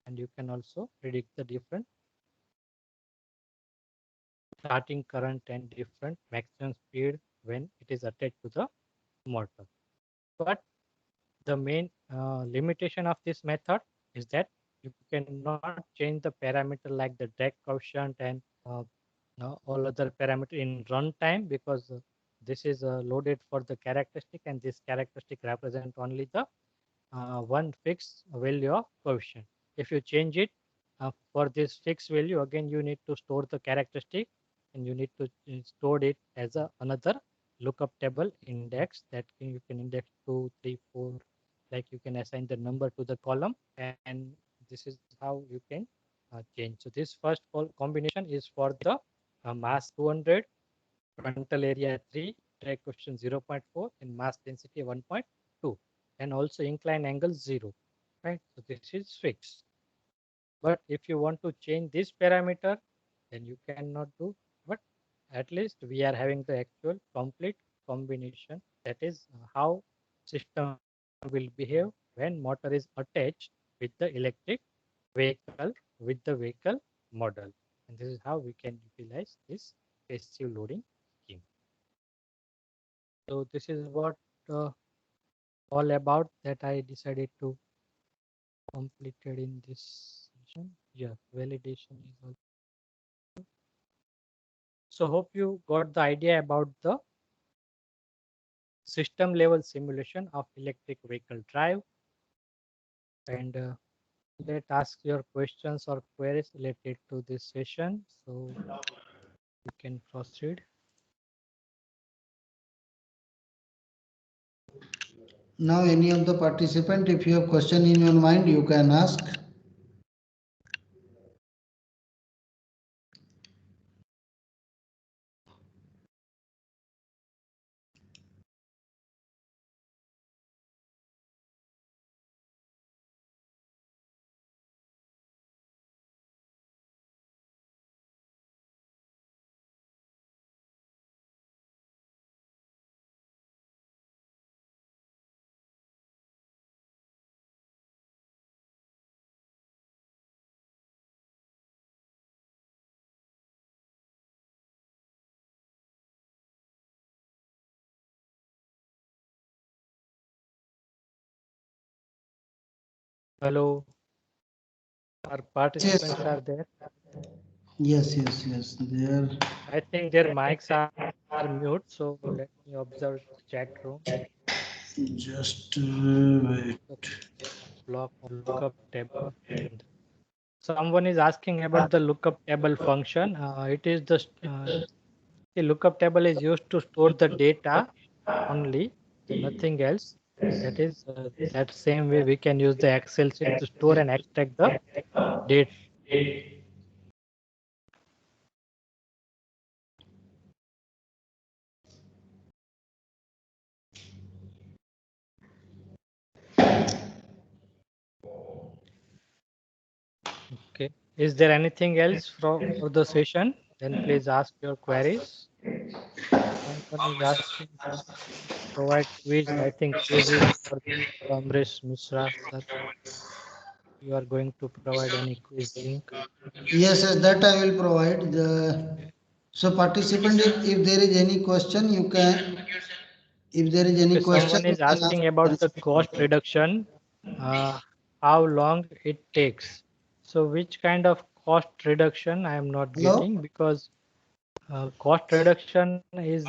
and you can also predict the different starting current and different maximum speed when it is attached to the motor. But the main limitation of this method is that you cannot change the parameter like the drag coefficient and all other parameter in runtime, because this is loaded for the characteristic, and this characteristic represent only the one fixed value of coefficient. If you change it for this fixed value, again you need to store the characteristic, and you need to store it as another lookup table index that you can index 2, 3, 4, like you can assign the number to the column, and this is how you can change. So this first combination is for the mass 200, frontal area 3, track question 0.4, and mass density 1.2, and also incline angle 0, right? So this is fixed. But if you want to change this parameter, then you cannot do. But at least we are having the actual complete combination. That is how system will behave when motor is attached with the electric vehicle, with the vehicle model. And this is how we can utilize this passive loading scheme. So this is what all about that I decided to completed in this session. Yeah, validation is also. So hope you got the idea about the system level simulation of electric vehicle drive, and let's ask your questions or queries related to this session. So you can proceed. Now any of the participant, if you have question in your mind, you can ask. Hello, our participants are there. Yes, yes, yes. There. I think their mics are mute. So let me observe chat room. Just wait. Block lookup table. Someone is asking about the lookup table function. It is the lookup table is used to store the data only, so nothing else. That is that same way we can use the Excel sheet to store and extract the data. Okay. Is there anything else for the session? Then please ask your queries. Someone is asking to provide quiz. I think quiz is for Amrish Mishra, sir. You are going to provide any quiz link. Yes, yes, that I will provide. So participant, if there is any question, you can. If there is any Okay, question, someone you is can asking about the cost reduction, how long it takes. So which kind of cost reduction I am not Hello? getting, because cost reduction is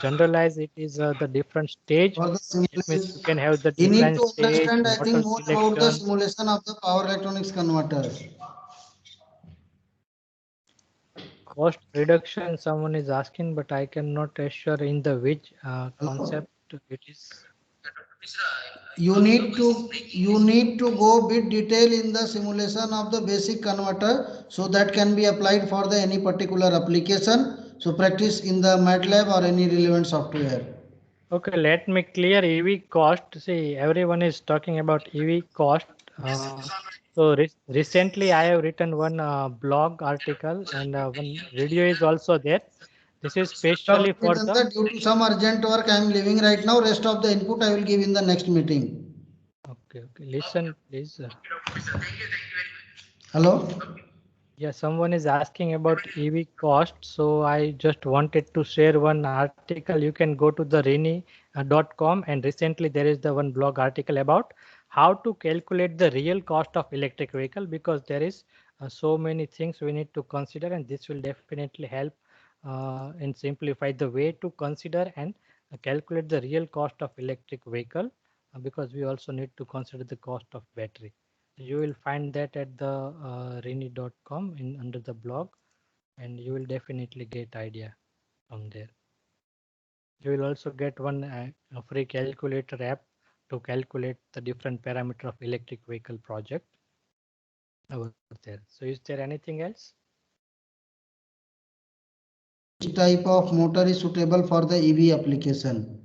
generalized. It is the different stage. For the It means simulation, you can have the you need different to stage, understand, I motor think, more about the selection. simulation of the power electronics converter. Cost reduction someone is asking, but I cannot assure in the which Hello? concept it is. You need to go bit detail in the simulation of the basic converter, so that can be applied for the any particular application. So practice in the MATLAB or any relevant software. Okay, let me clear EV cost. See, everyone is talking about EV cost. So recently, I have written one blog article, and one video is also there. This is specially for the. Due to some urgent work, I am leaving right now. Rest of the input I will give in the next meeting. Okay, okay. Listen, please. Hello? Yeah, someone is asking about EV cost. So I just wanted to share one article. You can go to the rini.com, and recently there is the one blog article about how to calculate the real cost of electric vehicle, because there is so many things we need to consider, and this will definitely help and simplify the way to consider and calculate the real cost of electric vehicle, because we also need to consider the cost of battery. You will find that at the rini.com in under the blog, and you will definitely get idea from there. You will also get one a free calculator app to calculate the different parameter of electric vehicle project over there. So is there anything else? Which type of motor is suitable for the EV application?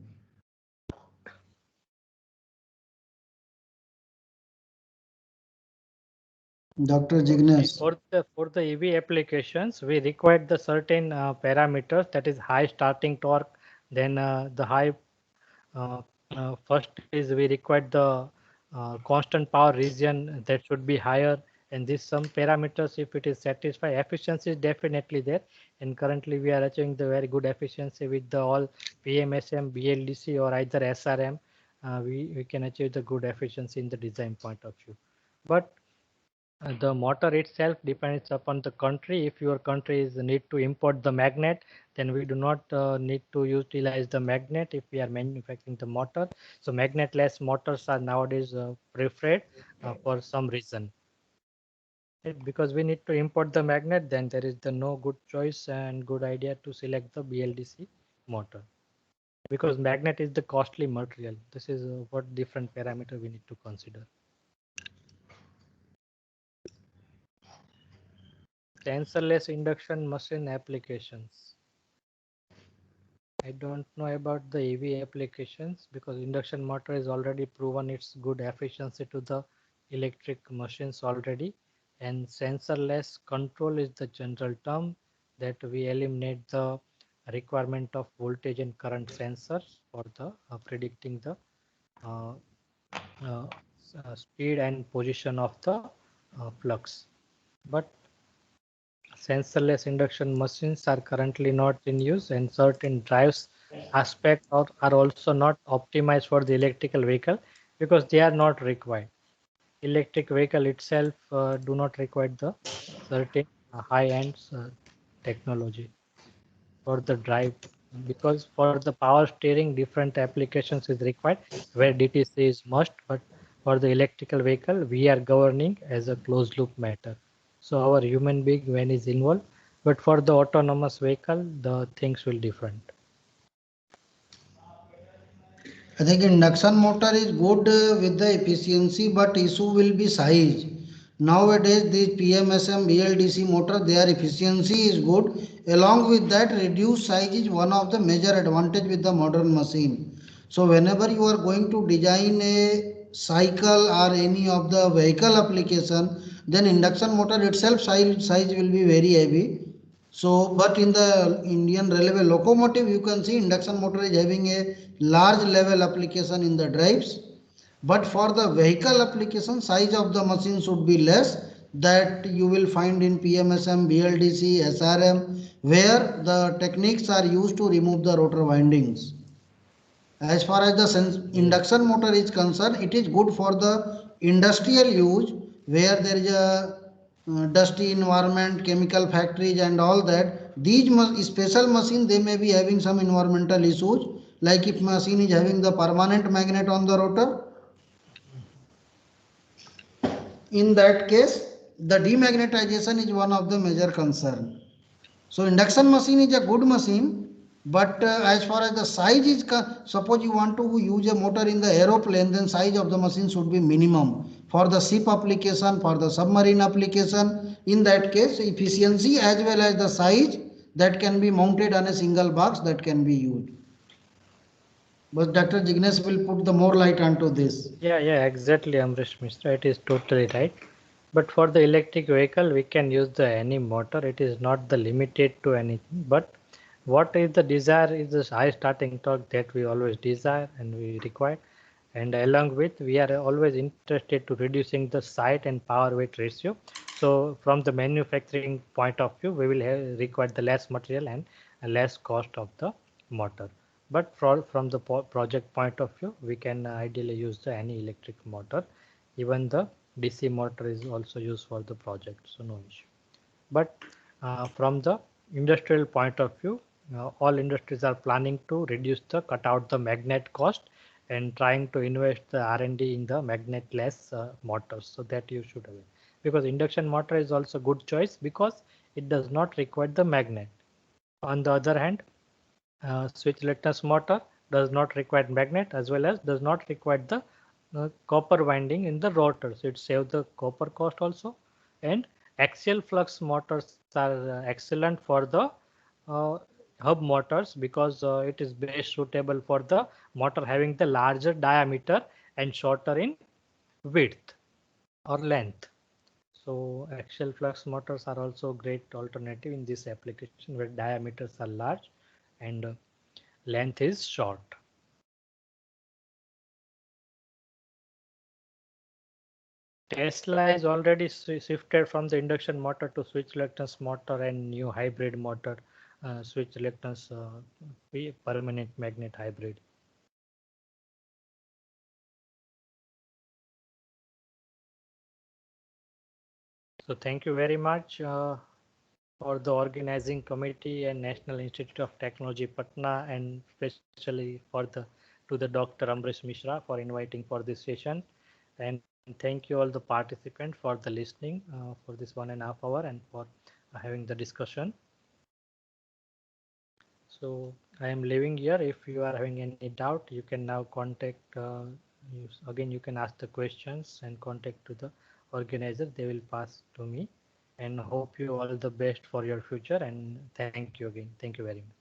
Dr. Jignesh. For the EV applications, we require the certain parameters, that is high starting torque, then the high first is we require the constant power region that should be higher, and this some parameters, if it is satisfied, efficiency is definitely there, and currently we are achieving the very good efficiency with the all PMSM, BLDC or either SRM. We can achieve the good efficiency in the design point of view, but the motor itself depends upon the country. If your country is need to import the magnet, then we do not need to utilize the magnet if we are manufacturing the motor. So magnetless motors are nowadays preferred for some reason. Because we need to import the magnet, then there is the no good choice and good idea to select the BLDC motor, because magnet is the costly material. This is what different parameter we need to consider. Sensorless induction machine applications. I don't know about the EV applications, because induction motor is already proven its good efficiency to the electric machines already, and sensorless control is the general term that we eliminate the requirement of voltage and current sensors for the predicting the uh, speed and position of the flux. But sensorless induction machines are currently not in use, and certain drives aspects are also not optimized for the electrical vehicle because they are not required. Electric vehicle itself do not require the certain high-end technology for the drive, because for the power steering different applications is required where DTC is must, but for the electrical vehicle we are governing as a closed loop matter, so our human being when is involved, but for the autonomous vehicle the things will different. I think induction motor is good with the efficiency, but issue will be size. Nowadays, these PMSM, BLDC motor, their efficiency is good. Along with that, reduced size is one of the major advantage with the modern machine. So, whenever you are going to design a cycle or any of the vehicle application, then induction motor itself size will be very heavy. So, but in the Indian Railway locomotive, you can see induction motor is having a large level application in the drives. But for the vehicle application, size of the machine should be less. That you will find in PMSM, BLDC, SRM, where the techniques are used to remove the rotor windings. As far as the induction motor is concerned, it is good for the industrial use where there is a dusty environment, chemical factories and all that. These special machines, they may be having some environmental issues, like if machine is having the permanent magnet on the rotor. In that case, the demagnetization is one of the major concern. So induction machine is a good machine, but as far as the size is, suppose you want to use a motor in the aeroplane, then size of the machine should be minimum. For the ship application, for the submarine application, in that case, efficiency as well as the size that can be mounted on a single box that can be used. But Dr. Jignesh will put the more light onto this. Yeah, exactly, Amrish Mishra. It is totally right. But for the electric vehicle, we can use the any motor. It is not the limited to anything. But what is the desire is the high starting torque that we always desire and we require. And along with, we are always interested to reducing the site and power weight ratio. So from the manufacturing point of view, we will require the less material and less cost of the motor. But from the project point of view, we can ideally use the any electric motor. Even the DC motor is also used for the project, so no issue. But from the industrial point of view, all industries are planning to cut out the magnet cost and trying to invest the R&D in the magnetless motors. So that you should have, because induction motor is also good choice because it does not require the magnet. On the other hand, switch reluctance motor does not require magnet as well as does not require the copper winding in the rotor. So it saves the copper cost also. And axial flux motors are excellent for the uh, hub motors because it is best suitable for the motor having the larger diameter and shorter in width or length. So axial flux motors are also great alternative in this application where diameters are large and length is short. Tesla is already shifted from the induction motor to switch reluctance motor and new hybrid motor, switch reluctance permanent magnet hybrid. So thank you very much for the organizing committee and National Institute of Technology Patna, and especially for the Dr. Ambrish Mishra for inviting for this session. And thank you all the participants for the listening for this 1.5 hour and for having the discussion. So I am leaving here. If you are having any doubt, you can now contact. Again, you can ask the questions and contact to the organizer. They will pass to me. And hope you all the best for your future. And thank you again. Thank you very much.